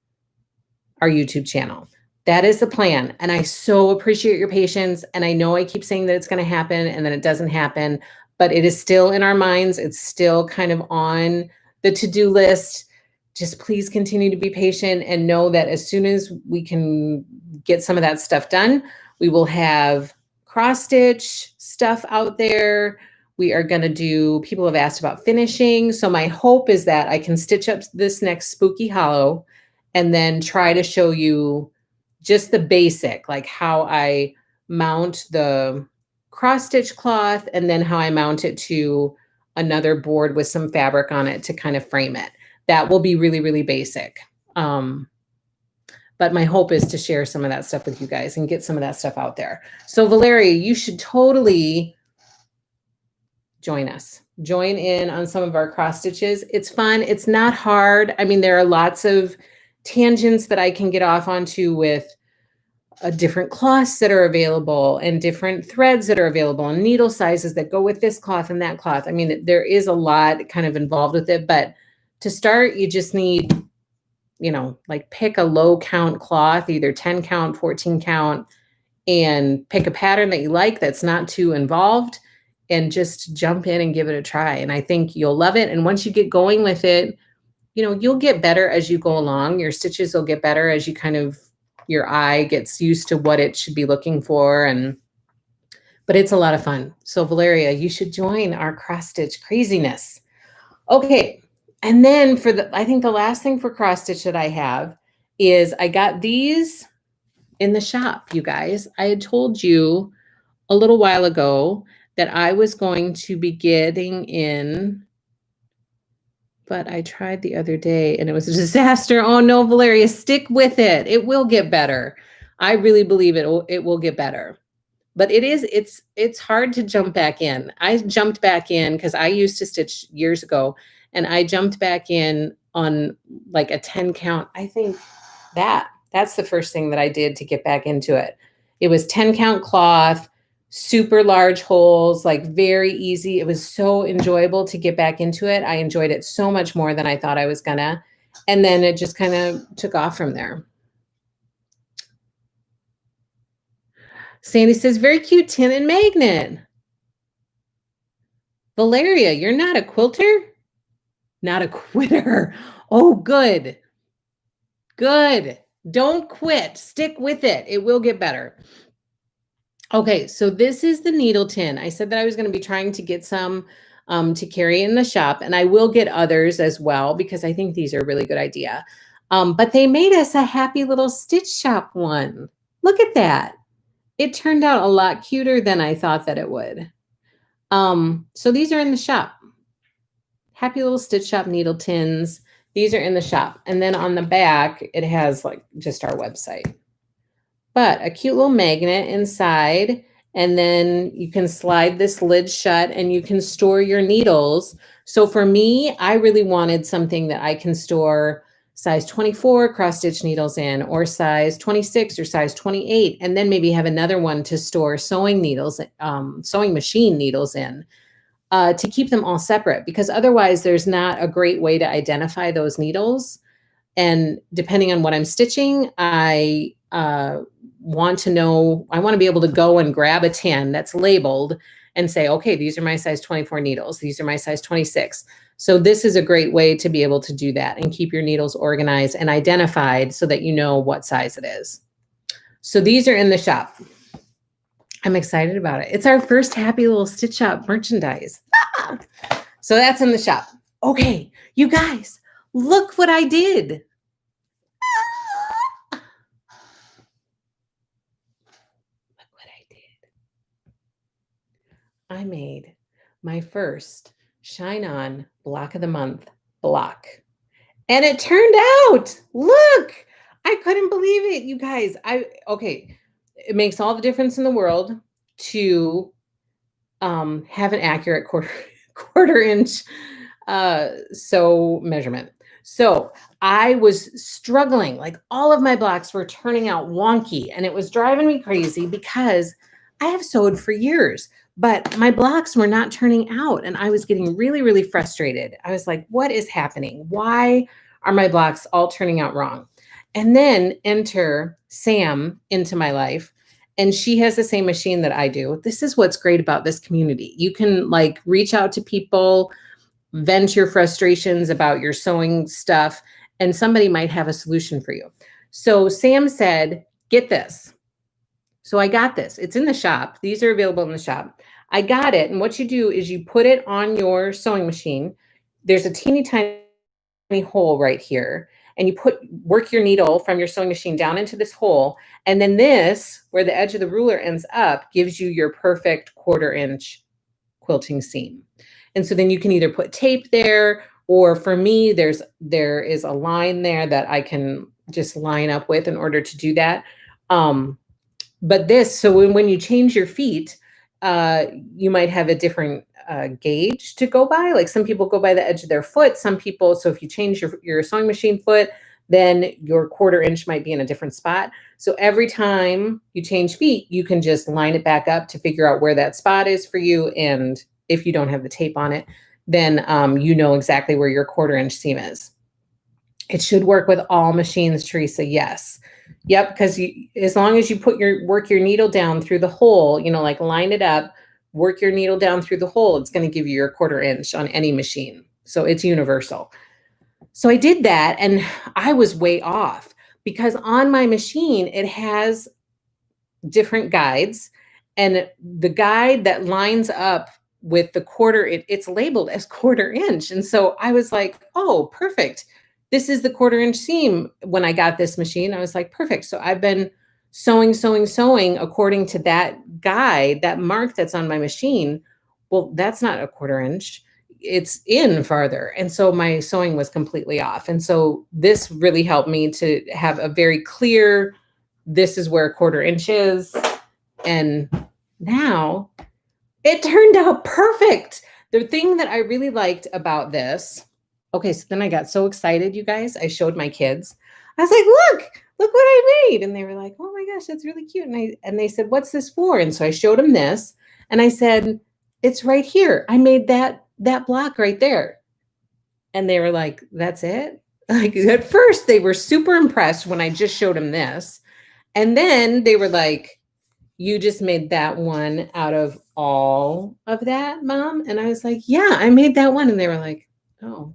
our YouTube channel. That is the plan. And I so appreciate your patience. And I know I keep saying that it's going to happen and then it doesn't happen, but it is still in our minds. It's still kind of on the to-do list. Just please continue to be patient and know that as soon as we can get some of that stuff done, we will have cross stitch stuff out there. We are going to do, people have asked about finishing. So my hope is that I can stitch up this next Spooky Hollow and then try to show you just the basic, like how I mount the cross stitch cloth and then how I mount it to another board with some fabric on it to kind of frame it. That will be really, really basic. But my hope is to share some of that stuff with you guys and get some of that stuff out there. So Valeria, you should totally join us. Join in on some of our cross stitches. It's fun. It's not hard. I mean, there are lots of tangents that I can get off onto with different cloths that are available and different threads that are available and needle sizes that go with this cloth and that cloth. I mean, there is a lot kind of involved with it, but to start, you just need, you know, like pick a low count cloth, either 10 count, 14 count, and pick a pattern that you like that's not too involved and just jump in and give it a try. And I think you'll love it. And once you get going with it, you know, you'll get better as you go along. Your stitches will get better as you kind of, your eye gets used to what it should be looking for. But it's a lot of fun. So Valeria, you should join our cross stitch craziness. Okay. And then I think the last thing for cross stitch that I have is I got these in the shop, you guys. I had told you a little while ago that I was going to be getting in, but I tried the other day and it was a disaster. Oh no, Valeria, stick with it. It will get better. I really believe it will get better. But it's hard to jump back in. I jumped back in because I used to stitch years ago and I jumped back in on like a 10 count. I think that's the first thing that I did to get back into it. It was 10 count cloth, super large holes, like very easy. It was so enjoyable to get back into it. I enjoyed it so much more than I thought I was gonna. And then it just kind of took off from there. Sandy says, very cute tin and magnet. Valeria, you're not a quilter? Not a quitter. Oh, good. Good. Don't quit. Stick with it. It will get better. Okay, so this is the needle tin. I said that I was going to be trying to get some to carry in the shop, and I will get others as well because I think these are a really good idea. But they made us a happy little stitch shop one. Look at that. It turned out a lot cuter than I thought that it would. So these are in the shop. Happy little stitch shop needle tins. These are in the shop. And then on the back, it has like just our website. But a cute little magnet inside, and then you can slide this lid shut and you can store your needles. So for me, I really wanted something that I can store size 24 cross stitch needles in, or size 26 or size 28, and then maybe have another one to store sewing needles, sewing machine needles in, to keep them all separate, because otherwise there's not a great way to identify those needles. And depending on what I'm stitching, I want to be able to go and grab a tin that's labeled and say, okay, these are my size 24 needles. These are my size 26. So this is a great way to be able to do that and keep your needles organized and identified so that you know what size it is. So these are in the shop. I'm excited about it. It's our first happy little stitch shop merchandise. So that's in the shop. Okay, you guys, look what I did. I made my first Shine On Block of the Month block. And it turned out, look, I couldn't believe it, you guys. Okay, it makes all the difference in the world to have an accurate quarter inch sew measurement. So I was struggling, like all of my blocks were turning out wonky, and it was driving me crazy because I have sewed for years, but my blocks were not turning out, and I was getting really, really frustrated. I was like, what is happening? Why are my blocks all turning out wrong? And then enter Sam into my life, and she has the same machine that I do. This is what's great about this community. You can like reach out to people, vent your frustrations about your sewing stuff, and somebody might have a solution for you. So Sam said, get this. So I got this. It's in the shop. These are available in the shop. I got it. And what you do is you put it on your sewing machine. There's a teeny tiny hole right here. And you work your needle from your sewing machine down into this hole. And then this, where the edge of the ruler ends up, gives you your perfect 1/4 inch quilting seam. And so then you can either put tape there, or for me, there is a line there that I can just line up with in order to do that. But this, so when you change your feet, you might have a different gauge to go by. Like some people go by the edge of their foot. Some people, so if you change your sewing machine foot, then your 1/4 inch might be in a different spot. So every time you change feet, you can just line it back up to figure out where that spot is for you. And if you don't have the tape on it, then you know exactly where your 1/4 inch seam is. It should work with all machines, Teresa. Yes. Yep, because as long as you work your needle down through the hole, like line it up, work your needle down through the hole, it's going to give you your 1/4 inch on any machine. So it's universal. So I did that, and I was way off because on my machine, it has different guides, and the guide that lines up with the it's labeled as 1/4 inch. And so I was like, oh, perfect. This is the 1/4 inch seam. When I got this machine, I was like, perfect. So I've been sewing according to that guide, that mark that's on my machine. Well, that's not a 1/4 inch. It's in farther. And so my sewing was completely off. And so this really helped me to have a very clear, this is where 1/4 inch is. And now it turned out perfect. The thing that I really liked about this, okay, so then I got so excited, you guys. I showed my kids. I was like, look what I made. And they were like, oh my gosh, that's really cute. And they said, what's this for? And so I showed them this, and I said, it's right here. I made that block right there. And they were like, that's it? Like at first they were super impressed when I just showed them this. And then they were like, you just made that one out of all of that, Mom? And I was like, yeah, I made that one. And they were like, oh.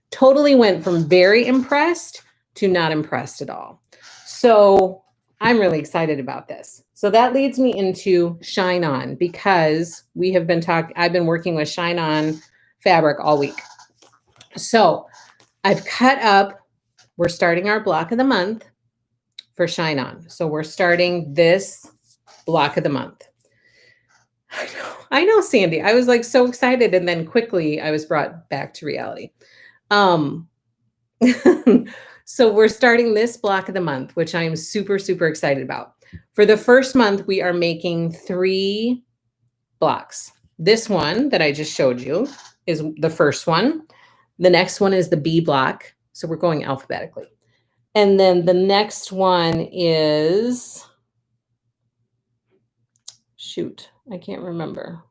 Totally went from very impressed to not impressed at all. So I'm really excited about this. So that leads me into Shine On, because I've been working with Shine On fabric all week. So I've cut up, we're starting our block of the month for Shine On. So we're starting this block of the month. I know, Sandy. I was like so excited, and then quickly I was brought back to reality. So we're starting this block of the month, which I am super, super excited about. For the first month, we are making 3 blocks. This one that I just showed you is the first one. The next one is the B block. So we're going alphabetically. And then the next one is, shoot, I can't remember.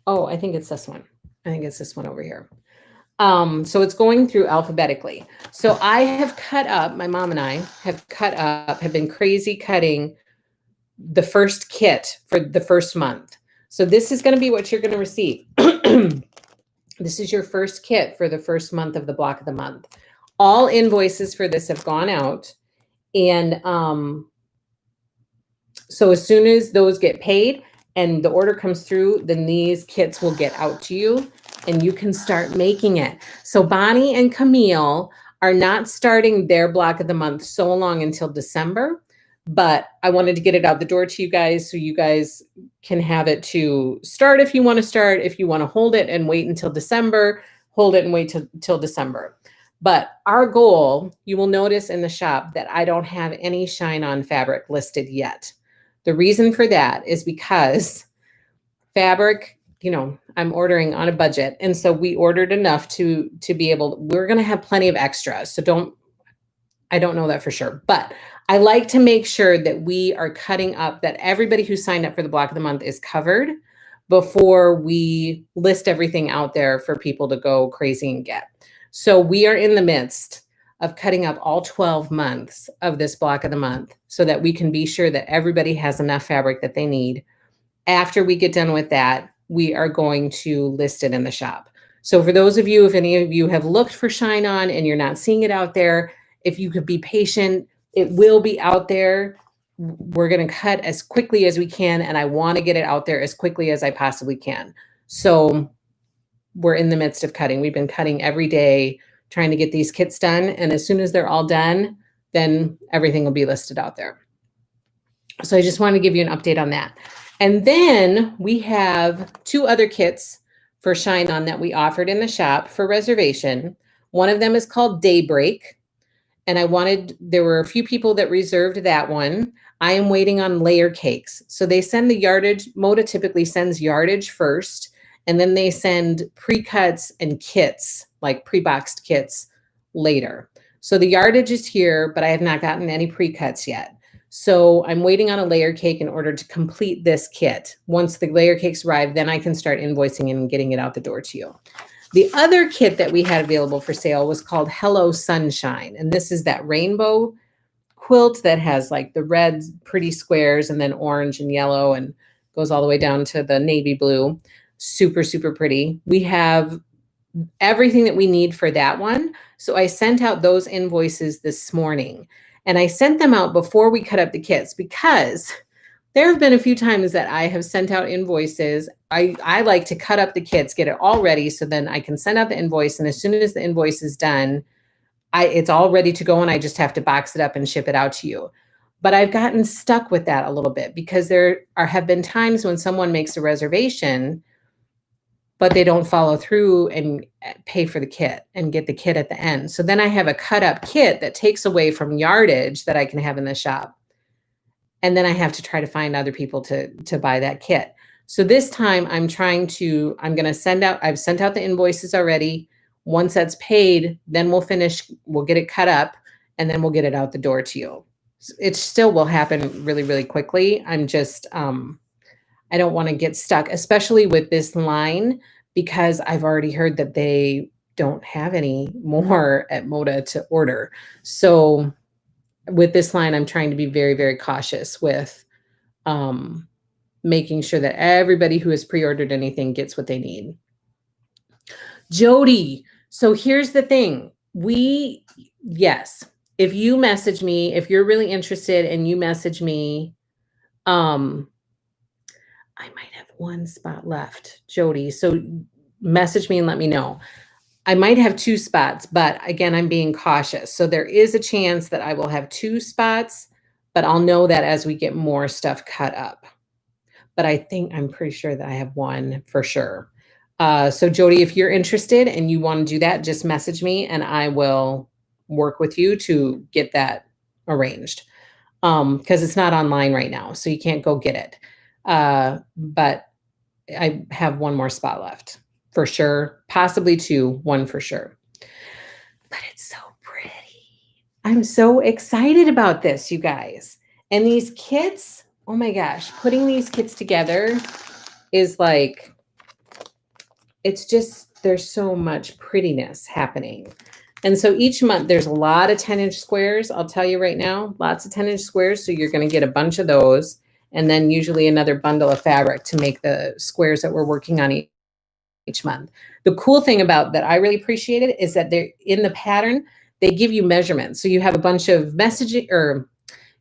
Oh, I think it's this one. I think it's this one over here. So it's going through alphabetically. So I have cut up, my mom and I have been crazy cutting the first kit for the first month. So this is going to be what you're going to receive. This is your first kit for the first month of the block of the month. All invoices for this have gone out. And so as soon as those get paid and the order comes through, then these kits will get out to you and you can start making it. So Bonnie and Camille are not starting their block of the month so long until December, but I wanted to get it out the door to you guys so you guys can have it to start if you want to start. If you want to hold it and wait until December, hold it and wait till December. But our goal, you will notice in the shop that I don't have any Shine On fabric listed yet. The reason for that is because fabric, I'm ordering on a budget. And so we ordered enough to be able, we're going to have plenty of extras. So I don't know that for sure, but I like to make sure that we are cutting up, that everybody who signed up for the block of the month is covered before we list everything out there for people to go crazy and get. So we are in the midst of cutting up all 12 months of this block of the month so that we can be sure that everybody has enough fabric that they need. After we get done with that, we are going to list it in the shop. So for those of you, if any of you have looked for Shine On and you're not seeing it out there, if you could be patient, it will be out there. We're going to cut as quickly as we can, and I want to get it out there as quickly as I possibly can. So we're in the midst of cutting. We've been cutting every day, trying to get these kits done. And as soon as they're all done, then everything will be listed out there. So I just want to give you an update on that. And then we have 2 other kits for Shine On that we offered in the shop for reservation. One of them is called Daybreak. And there were a few people that reserved that one. I am waiting on layer cakes. So they send the yardage. Moda typically sends yardage first, and then they send pre-cuts and kits, like pre-boxed kits, later. So the yardage is here, but I have not gotten any pre-cuts yet. So I'm waiting on a layer cake in order to complete this kit. Once the layer cakes arrive, then I can start invoicing and getting it out the door to you. The other kit that we had available for sale was called Hello Sunshine. And this is that rainbow quilt that has like the red pretty squares and then orange and yellow and goes all the way down to the navy blue. Super, super pretty. We have everything that we need for that one. So I sent out those invoices this morning. And I sent them out before we cut up the kits because there have been a few times that I have sent out invoices. I like to cut up the kits, get it all ready, so then I can send out the invoice. And as soon as the invoice is done, it's all ready to go and I just have to box it up and ship it out to you. But I've gotten stuck with that a little bit because have been times when someone makes a reservation, but they don't follow through and pay for the kit and get the kit at the end. So then I have a cut up kit that takes away from yardage that I can have in the shop. And then I have to try to find other people to buy that kit. So this time I've sent out the invoices already. Once that's paid, then we'll get it cut up and then we'll get it out the door to you. It still will happen really, really quickly. I'm just, I don't want to get stuck, especially with this line, because I've already heard that they don't have any more at Moda to order. So with this line, I'm trying to be very, very cautious with making sure that everybody who has pre-ordered anything gets what they need. Jody, so here's the thing. Yes, if you message me, if you're really interested and you message me, I might have one spot left, Jody. So message me and let me know. I might have 2 spots, but again, I'm being cautious. So there is a chance that I will have 2 spots, but I'll know that as we get more stuff cut up. But I'm pretty sure that I have 1 for sure. So Jody, if you're interested and you want to do that, just message me and I will work with you to get that arranged. Because it's not online right now, so you can't go get it. But I have 1 more spot left for sure, possibly 2, 1 for sure. But it's so pretty. I'm so excited about this, you guys. And these kits, oh my gosh, putting these kits together is like, it's just, there's so much prettiness happening. And so each month there's a lot of 10-inch squares. I'll tell you right now, lots of 10-inch squares. So you're going to get a bunch of those and then usually another bundle of fabric to make the squares that we're working on each month. The cool thing about that I really appreciated is that they're in the pattern, they give you measurements. So you have a bunch of messaging or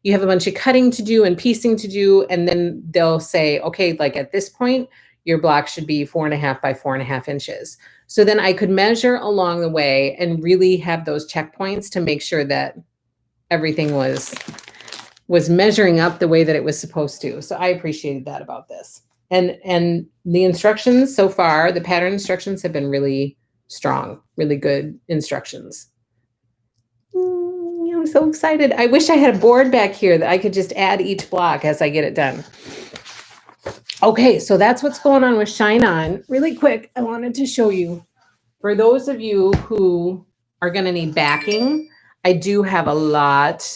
you have a bunch of cutting to do and piecing to do. And then they'll say, okay, like at this point, your block should be 4.5 by 4.5 inches. So then I could measure along the way and really have those checkpoints to make sure that everything was measuring up the way that it was supposed to. So I appreciated that about this. And the instructions so far, the pattern instructions have been really strong, really good instructions. I'm so excited. I wish I had a board back here that I could just add each block as I get it done. Okay, so that's what's going on with Shine On. Really quick, I wanted to show you, for those of you who are going to need backing, I do have a lot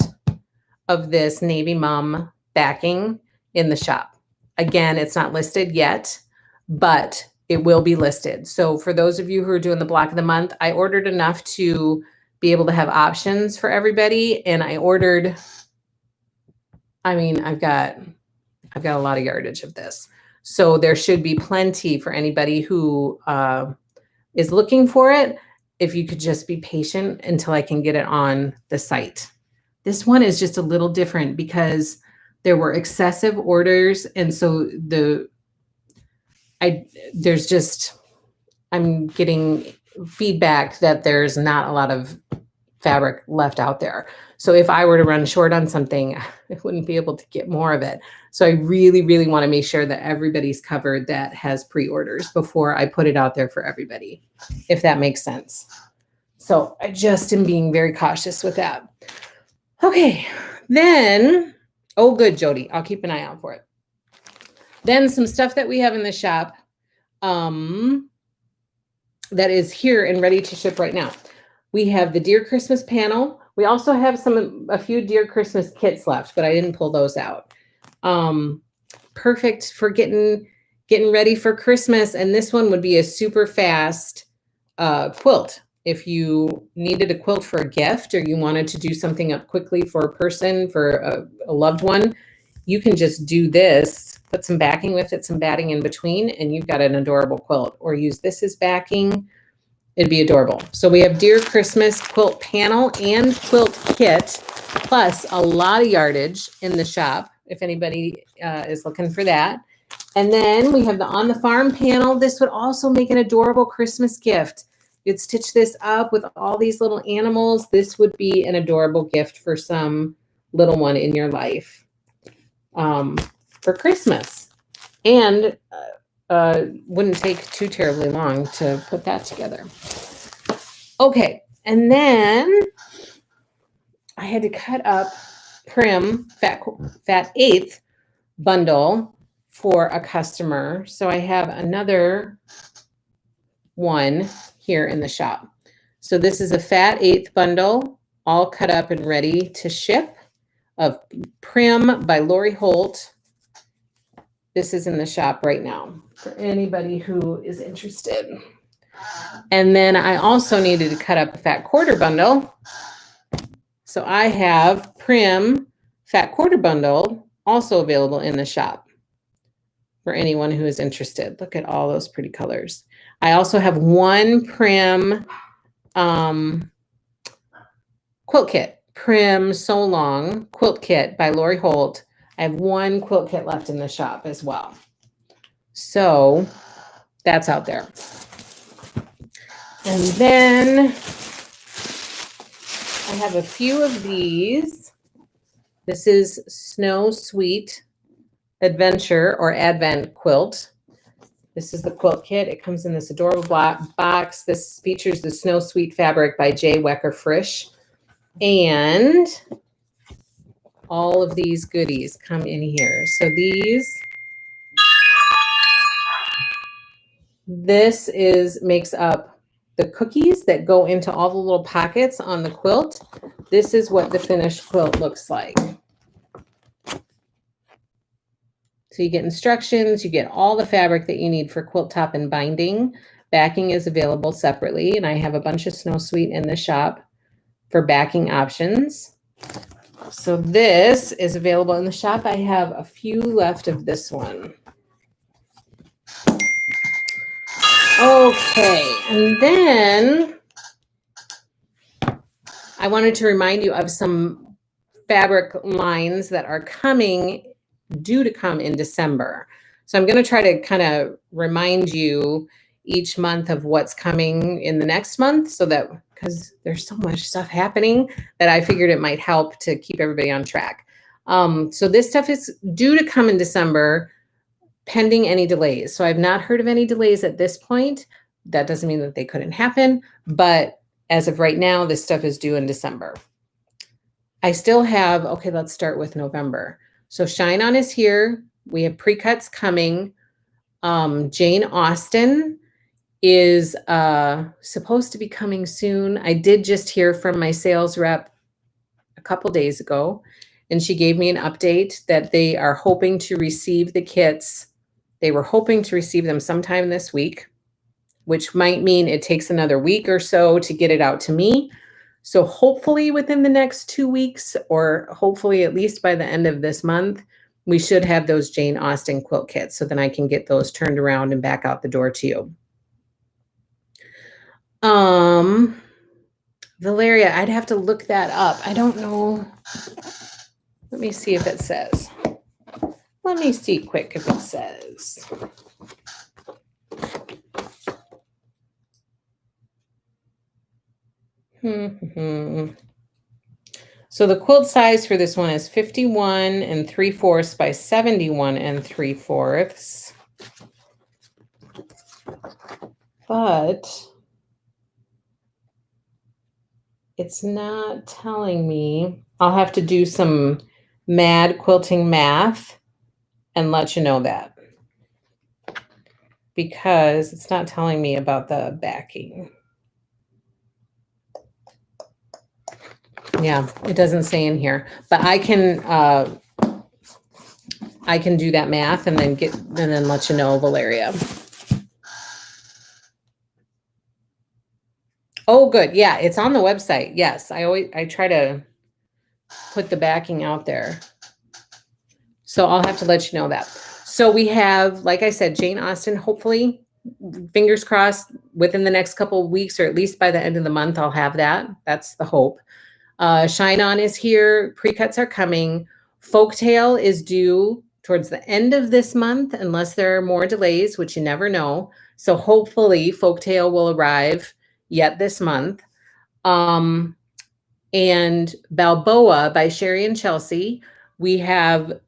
of this Navy Mum backing in the shop. Again, it's not listed yet, but it will be listed. So for those of you who are doing the block of the month, I ordered enough to be able to have options for everybody. And I ordered, I've got a lot of yardage of this. So there should be plenty for anybody who is looking for it. If you could just be patient until I can get it on the site. This one is just a little different because there were excessive orders. And so I'm getting feedback that there's not a lot of fabric left out there. So if I were to run short on something, I wouldn't be able to get more of it. So I really, really want to make sure that everybody's covered that has pre-orders before I put it out there for everybody, if that makes sense. So I just am being very cautious with that. Okay, then, oh good, Jody, I'll keep an eye out for it. Then some stuff that we have in the shop that is here and ready to ship right now. We have the Dear Christmas panel. We also have a few Dear Christmas kits left, but I didn't pull those out. Perfect for getting ready for Christmas. And this one would be a super fast quilt. If you needed a quilt for a gift or you wanted to do something up quickly for a person, for a loved one, you can just do this, put some backing with it, some batting in between, and you've got an adorable quilt. Or use this as backing. It'd be adorable. So we have Dear Christmas quilt panel and quilt kit, plus a lot of yardage in the shop, if anybody is looking for that. And then we have the On the Farm panel. This would also make an adorable Christmas gift. You'd stitch this up with all these little animals. This would be an adorable gift for some little one in your life for Christmas. And wouldn't take too terribly long to put that together. Okay, and then I had to cut up Prim Fat Eighth bundle for a customer. So I have another one here in the shop. So this is a Fat Eighth bundle, all cut up and ready to ship, of Prim by Lori Holt. This is in the shop right now for anybody who is interested. And then I also needed to cut up a Fat Quarter bundle. So I have Prim Fat Quarter bundle also available in the shop for anyone who is interested. Look at all those pretty colors. I also have one Prim quilt kit Prim So Long quilt kit by Lori Holt. I have one quilt kit left in the shop as well. So that's out there. And then I have a few of these. This is Snow Sweet Adventure or Advent quilt. This is the quilt kit. It comes in this adorable black box. This features the Snow Sweet fabric by J. Wecker Frisch. And all of these goodies come in here. So this makes up the cookies that go into all the little pockets on the quilt. This is what the finished quilt looks like. So you get instructions, you get all the fabric that you need for quilt top and binding. Backing is available separately, and I have a bunch of Snow Sweet in the shop for backing options. So this is available in the shop. I have a few left of this one. Okay, and then I wanted to remind you of some fabric lines that are due to come in December. So I'm going to try to kind of remind you each month of what's coming in the next month, so that, because there's so much stuff happening, that I figured it might help to keep everybody on track. So this stuff is due to come in December, pending any delays. So I've not heard of any delays at this point. That doesn't mean that they couldn't happen, but as of right now, this stuff is due in December. I still have, okay, let's start with November. So Shine On is here. We have pre-cuts coming. Jane Austen is supposed to be coming soon. I did just hear from my sales rep a couple days ago, and she gave me an update that they are hoping to receive the kits. They were hoping to receive them sometime this week, which might mean it takes another week or so to get it out to me. So hopefully within the next 2 weeks, or hopefully at least by the end of this month, we should have those Jane Austen quilt kits, so then I can get those turned around and back out the door to you. Valeria, I'd have to look that up. I don't know. Let me see if it says. Let me see quick if it says. So the quilt size for this one is 51 3/4 by 71 3/4. But it's not telling me. I'll have to do some mad quilting math and let you know that, because it's not telling me about the backing. Yeah, it doesn't say in here, but I can do that math and then let you know, Valeria. Oh, good. Yeah, it's on the website. Yes, I try to put the backing out there. So I'll have to let you know that. So we have, like I said, Jane Austen, hopefully, fingers crossed, within the next couple of weeks, or at least by the end of the month, I'll have that. That's the hope. Shine On is here. Pre-cuts are coming. Folktale is due towards the end of this month, unless there are more delays, which you never know. So hopefully Folktale will arrive yet this month. And Balboa by Sherry and Chelsea. We have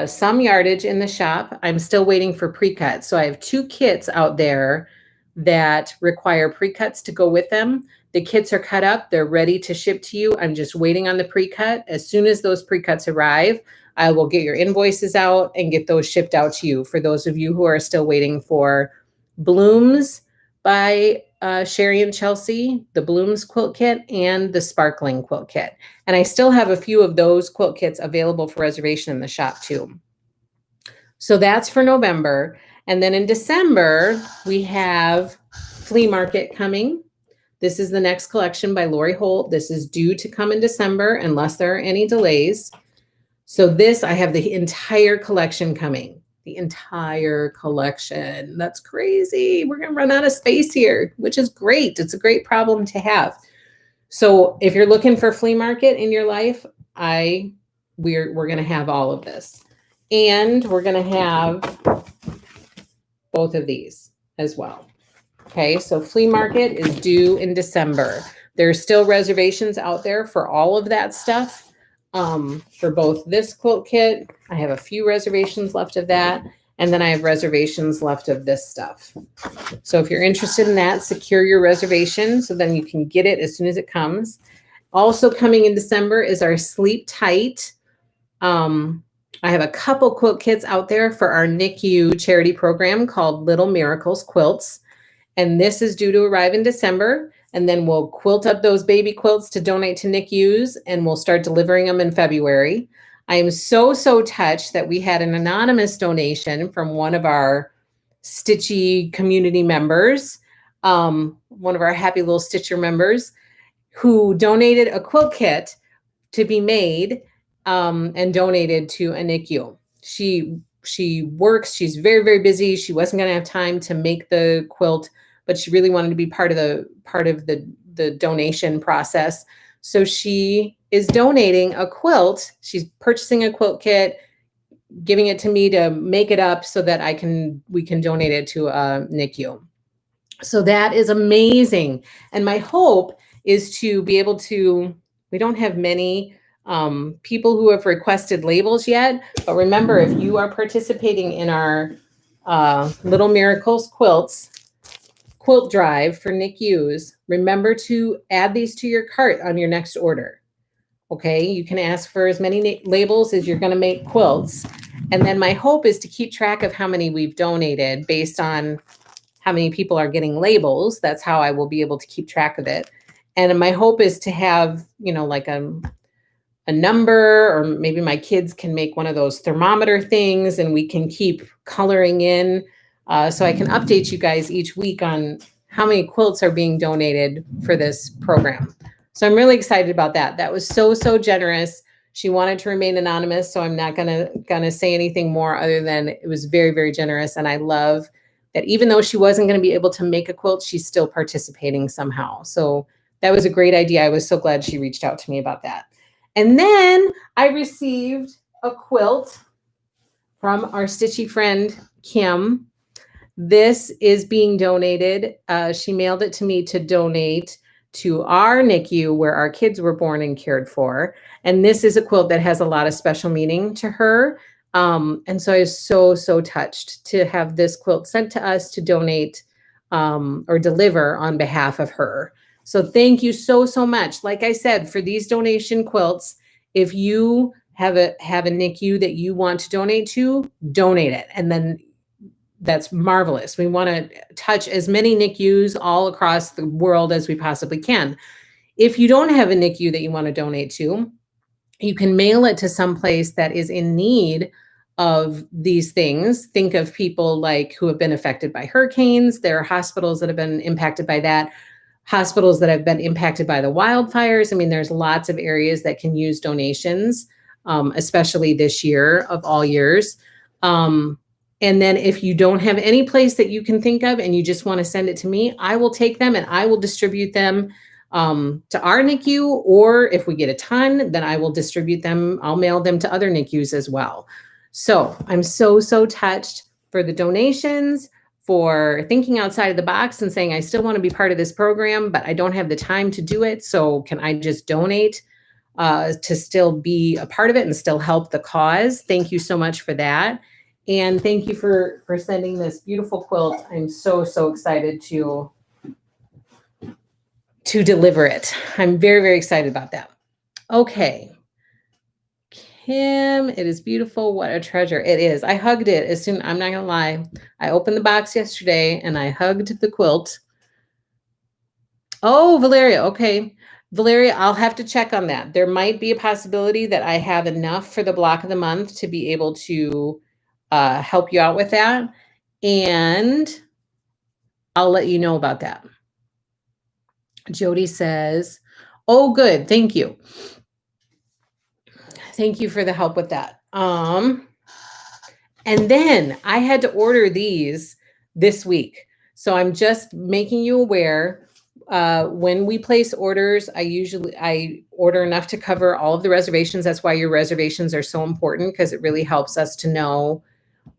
some yardage in the shop. I'm still waiting for pre-cuts. So I have 2 kits out there that require pre-cuts to go with them. The kits are cut up. They're ready to ship to you. I'm just waiting on the pre-cut. As soon as those pre-cuts arrive, I will get your invoices out and get those shipped out to you. For those of you who are still waiting for Blooms by Sherry and Chelsea, the Blooms quilt kit and the Sparkling quilt kit. And I still have a few of those quilt kits available for reservation in the shop too. So that's for November. And then in December, we have Flea Market coming. This is the next collection by Lori Holt. This is due to come in December unless there are any delays. So this, I have the entire collection coming. The entire collection. That's crazy. We're going to run out of space here, which is great. It's a great problem to have. So if you're looking for flea market in your life, we're going to have all of this. And we're going to have both of these as well. Okay, so flea market is due in December. There's still reservations out there for all of that stuff. For both this quilt kit, I have a few reservations left of that. And then I have reservations left of this stuff. So if you're interested in that, secure your reservation so then you can get it as soon as it comes. Also coming in December is our Sleep Tight. I have a couple quilt kits out there for our NICU charity program called Little Miracles Quilts. And this is due to arrive in December. And then we'll quilt up those baby quilts to donate to NICUs, and we'll start delivering them in February. I am so touched that we had an anonymous donation from one of our Stitchy community members, one of our happy little Stitcher members, who donated a quilt kit to be made and donated to a NICU. She works, she's very busy. She wasn't going to have time to make the quilt, but she really wanted to be part of the donation process. So she is donating a quilt. She's purchasing a quilt kit, giving it to me to make it up so that we can donate it to a NICU. So that is amazing. And my hope is to be able to, we don't have many people who have requested labels yet, but remember, if you are participating in our Little Miracles Quilts quilt drive for NICUs, remember to add these to your cart on your next order. Okay, you can ask for as many labels as you're going to make quilts. And then my hope is to keep track of how many we've donated based on how many people are getting labels. That's how I will be able to keep track of it. And my hope is to have, like a number, or maybe my kids can make one of those thermometer things and we can keep coloring in. So I can update you guys each week on how many quilts are being donated for this program. So I'm really excited about that. That was so generous. She wanted to remain anonymous, so I'm not gonna say anything more other than it was very generous. And I love that even though she wasn't going to be able to make a quilt, she's still participating somehow. So that was a great idea. I was so glad she reached out to me about that. And then I received a quilt from our Stitchy friend, Kim. This is being donated. She mailed it to me to donate to our NICU where our kids were born and cared for. And this is a quilt that has a lot of special meaning to her. And so I was so touched to have this quilt sent to us to donate or deliver on behalf of her. So thank you so much. Like I said, for these donation quilts, if you have a NICU that you want to donate to, donate it. And then that's marvelous. We want to touch as many NICUs all across the world as we possibly can. If you don't have a NICU that you want to donate to, you can mail it to someplace that is in need of these things. Think of people like who have been affected by hurricanes. There are hospitals that have been impacted by that, hospitals that have been impacted by the wildfires. I mean, there's lots of areas that can use donations, especially this year of all years. And then if you don't have any place that you can think of and you just want to send it to me, I will take them and I will distribute them to our NICU, or if we get a ton, then I will distribute them. I'll mail them to other NICUs as well. So I'm so touched for the donations, for thinking outside of the box and saying, I still want to be part of this program, but I don't have the time to do it. So can I just donate to still be a part of it and still help the cause? Thank you so much for that. And thank you for sending this beautiful quilt. I'm so excited to deliver it. I'm very excited about that. Okay. Kim, it is beautiful. What a treasure it is. I hugged it as soon, I'm not gonna lie. I opened the box yesterday and I hugged the quilt. Oh, Valeria. Okay. Valeria, I'll have to check on that. There might be a possibility that I have enough for the block of the month to be able to help you out with that. And I'll let you know about that. Jody says, oh, good. Thank you. Thank you for the help with that. And then I had to order these this week. So I'm just making you aware. when we place orders, I order enough to cover all of the reservations. That's why your reservations are so important, because it really helps us to know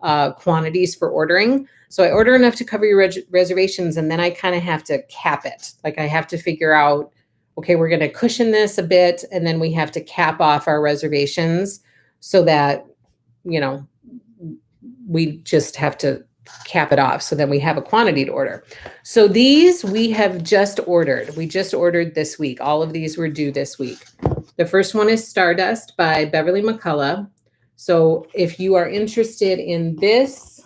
quantities for ordering. So I order enough to cover your reservations, and then I kind of have to cap it. Like I have to figure out, okay, we're going to cushion this a bit, and then we have to cap off our reservations so that, you know, we just have to cap it off so then we have a quantity to order. So these we have just ordered. We just ordered this week. All of these were due this week. The first one is Stardust by Beverly McCullough. So if you are interested in this,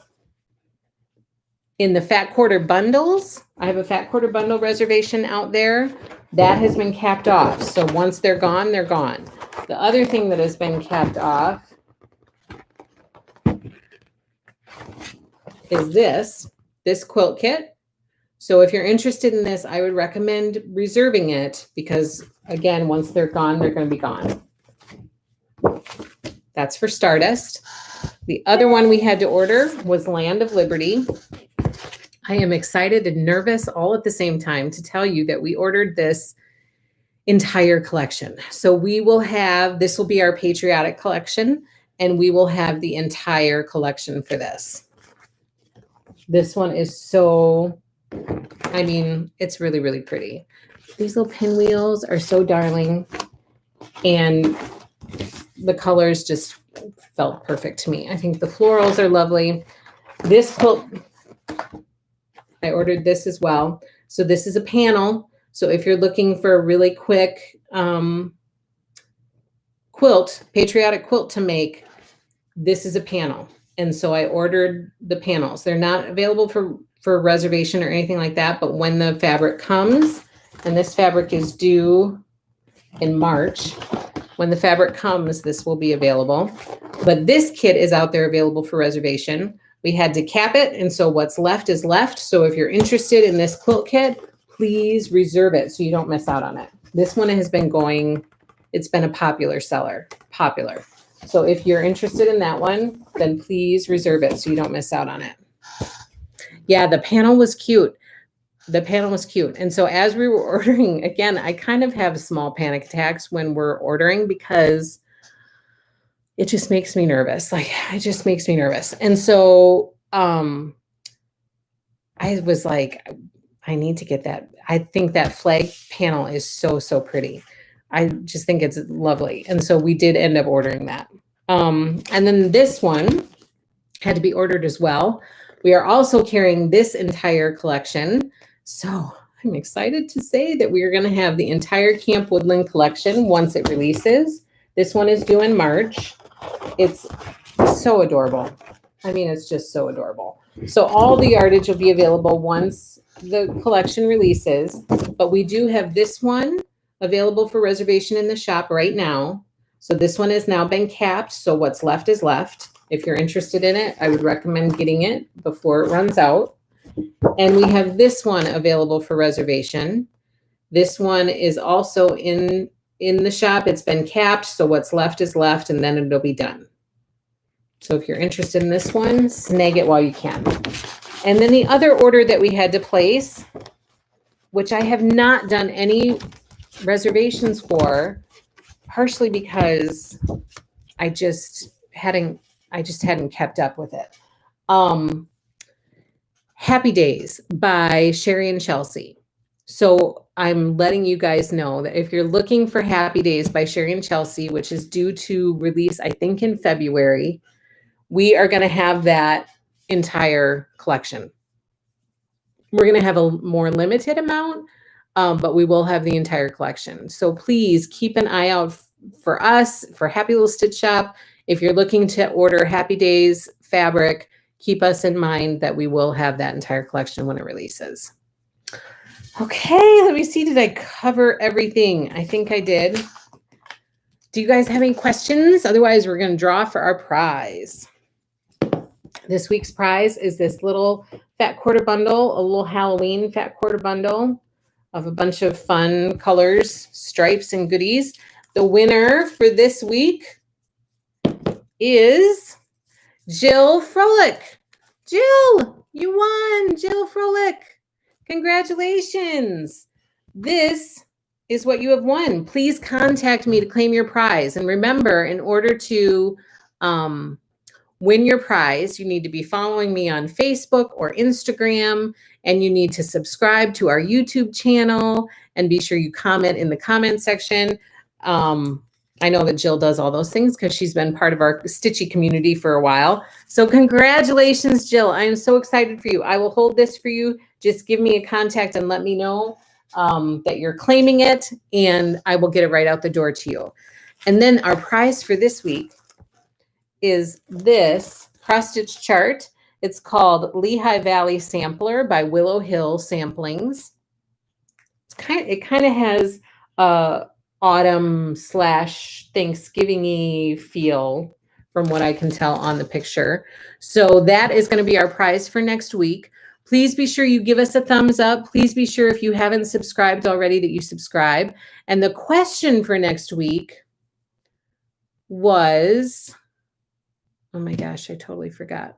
in the Fat Quarter bundles, I have a Fat Quarter bundle reservation out there. That has been capped off. So once they're gone, they're gone. The other thing that has been capped off is this quilt kit. So if you're interested in this, I would recommend reserving it, because again, once they're gone, they're going to be gone. That's for Stardust. The other one we had to order was Land of Liberty. I am excited and nervous all at the same time to tell you that we ordered this entire collection. So we will have, this will be our patriotic collection, and we will have the entire collection for this. This one is so, I mean, it's really, really pretty. These little pinwheels are so darling, and the colors just felt perfect to me. I think the florals are lovely. This quilt, I ordered this as well. So this is a panel. So if you're looking for a really quick quilt, patriotic quilt to make, this is a panel. And so I ordered the panels. They're not available for reservation or anything like that, but when the fabric comes, and this fabric is due in March, when the fabric comes, this will be available. But this kit is out there available for reservation. We had to cap it, and so what's left is left. So if you're interested in this quilt kit, please reserve it so you don't miss out on it. This one has been going, it's been a popular seller, popular. So if you're interested in that one, then please reserve it so you don't miss out on it. Yeah, the panel was cute. The panel was cute. And so as we were ordering, again, I kind of have small panic attacks when we're ordering, because it just makes me nervous. Like, it just makes me nervous. And so I was like, I need to get that. I think that flag panel is so, so pretty. I just think it's lovely. And so we did end up ordering that. And then this one had to be ordered as well. We are also carrying this entire collection. So I'm excited to say that we are going to have the entire Camp Woodland collection once it releases. This one is due in March. It's so adorable. I mean, it's just so adorable. So all the yardage will be available once the collection releases, but we do have this one available for reservation in the shop right now. So this one has now been capped. So what's left is left. If you're interested in it, I would recommend getting it before it runs out. And we have this one available for reservation. This one is also in the shop. It's been capped. So what's left is left, and then it'll be done. So if you're interested in this one, snag it while you can. And then the other order that we had to place, which I have not done any reservations for, partially because I just hadn't kept up with it. Happy Days by Sherry and Chelsea. So I'm letting you guys know that if you're looking for Happy Days by Sherry and Chelsea, which is due to release, I think, in February, we are going to have that entire collection. We're going to have a more limited amount, but we will have the entire collection. So please keep an eye out for us, for Happy Little Stitch Shop. If you're looking to order Happy Days fabric, keep us in mind that we will have that entire collection when it releases. Okay, let me see. Did I cover everything? I think I did. Do you guys have any questions? Otherwise, we're going to draw for our prize. This week's prize is this little Fat Quarter bundle, a little Halloween Fat Quarter bundle of a bunch of fun colors, stripes, and goodies. The winner for this week is Jill Froelich. Jill, you won. Jill Froelich. Congratulations. this is what you have won. Please contact me to claim your prize. And remember, in order to win your prize, you need to be following me on Facebook or Instagram, and you need to subscribe to our YouTube channel, and be sure you comment in the comment section. I know that Jill does all those things because she's been part of our Stitchy community for a while. So congratulations, Jill. I am so excited for you. I will hold this for you. Just give me a contact and let me know that you're claiming it, and I will get it right out the door to you. And then our prize for this week is this cross stitch chart. It's called Lehigh Valley Sampler by Willow Hill Samplings. It kind of has a autumn / Thanksgiving-y feel from what I can tell on the picture. So that is going to be our prize for next week. Please be sure you give us a thumbs up. Please be sure if you haven't subscribed already that you subscribe. And the question for next week was, oh my gosh, I totally forgot.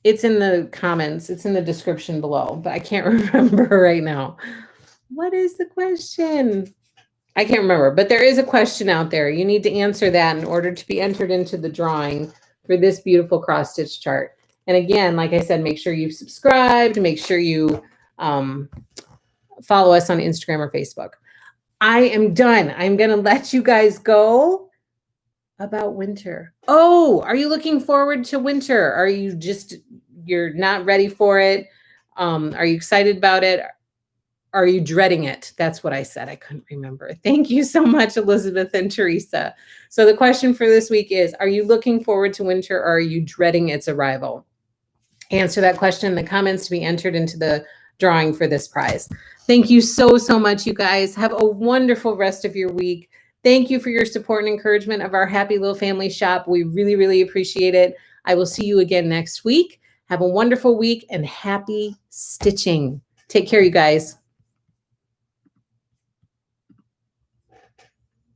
It's in the comments. It's in the description below, but I can't remember right now. What is the question? I can't remember, but there is a question out there. You need to answer that in order to be entered into the drawing for this beautiful cross stitch chart. And again, like I said, make sure you've subscribed, make sure you follow us on Instagram or Facebook. I am done. I'm going to let you guys go. About winter. Oh, are you looking forward to winter? Are you you're not ready for it? Are you excited about it? Are you dreading it? That's what I said. I couldn't remember. Thank you so much, Elizabeth and Teresa. So the question for this week is, are you looking forward to winter, or are you dreading its arrival? Answer that question in the comments to be entered into the drawing for this prize. Thank you so, so much, you guys. Have a wonderful rest of your week. Thank you for your support and encouragement of our happy little family shop. We really, really appreciate it. I will see you again next week. Have a wonderful week and happy stitching. Take care, you guys.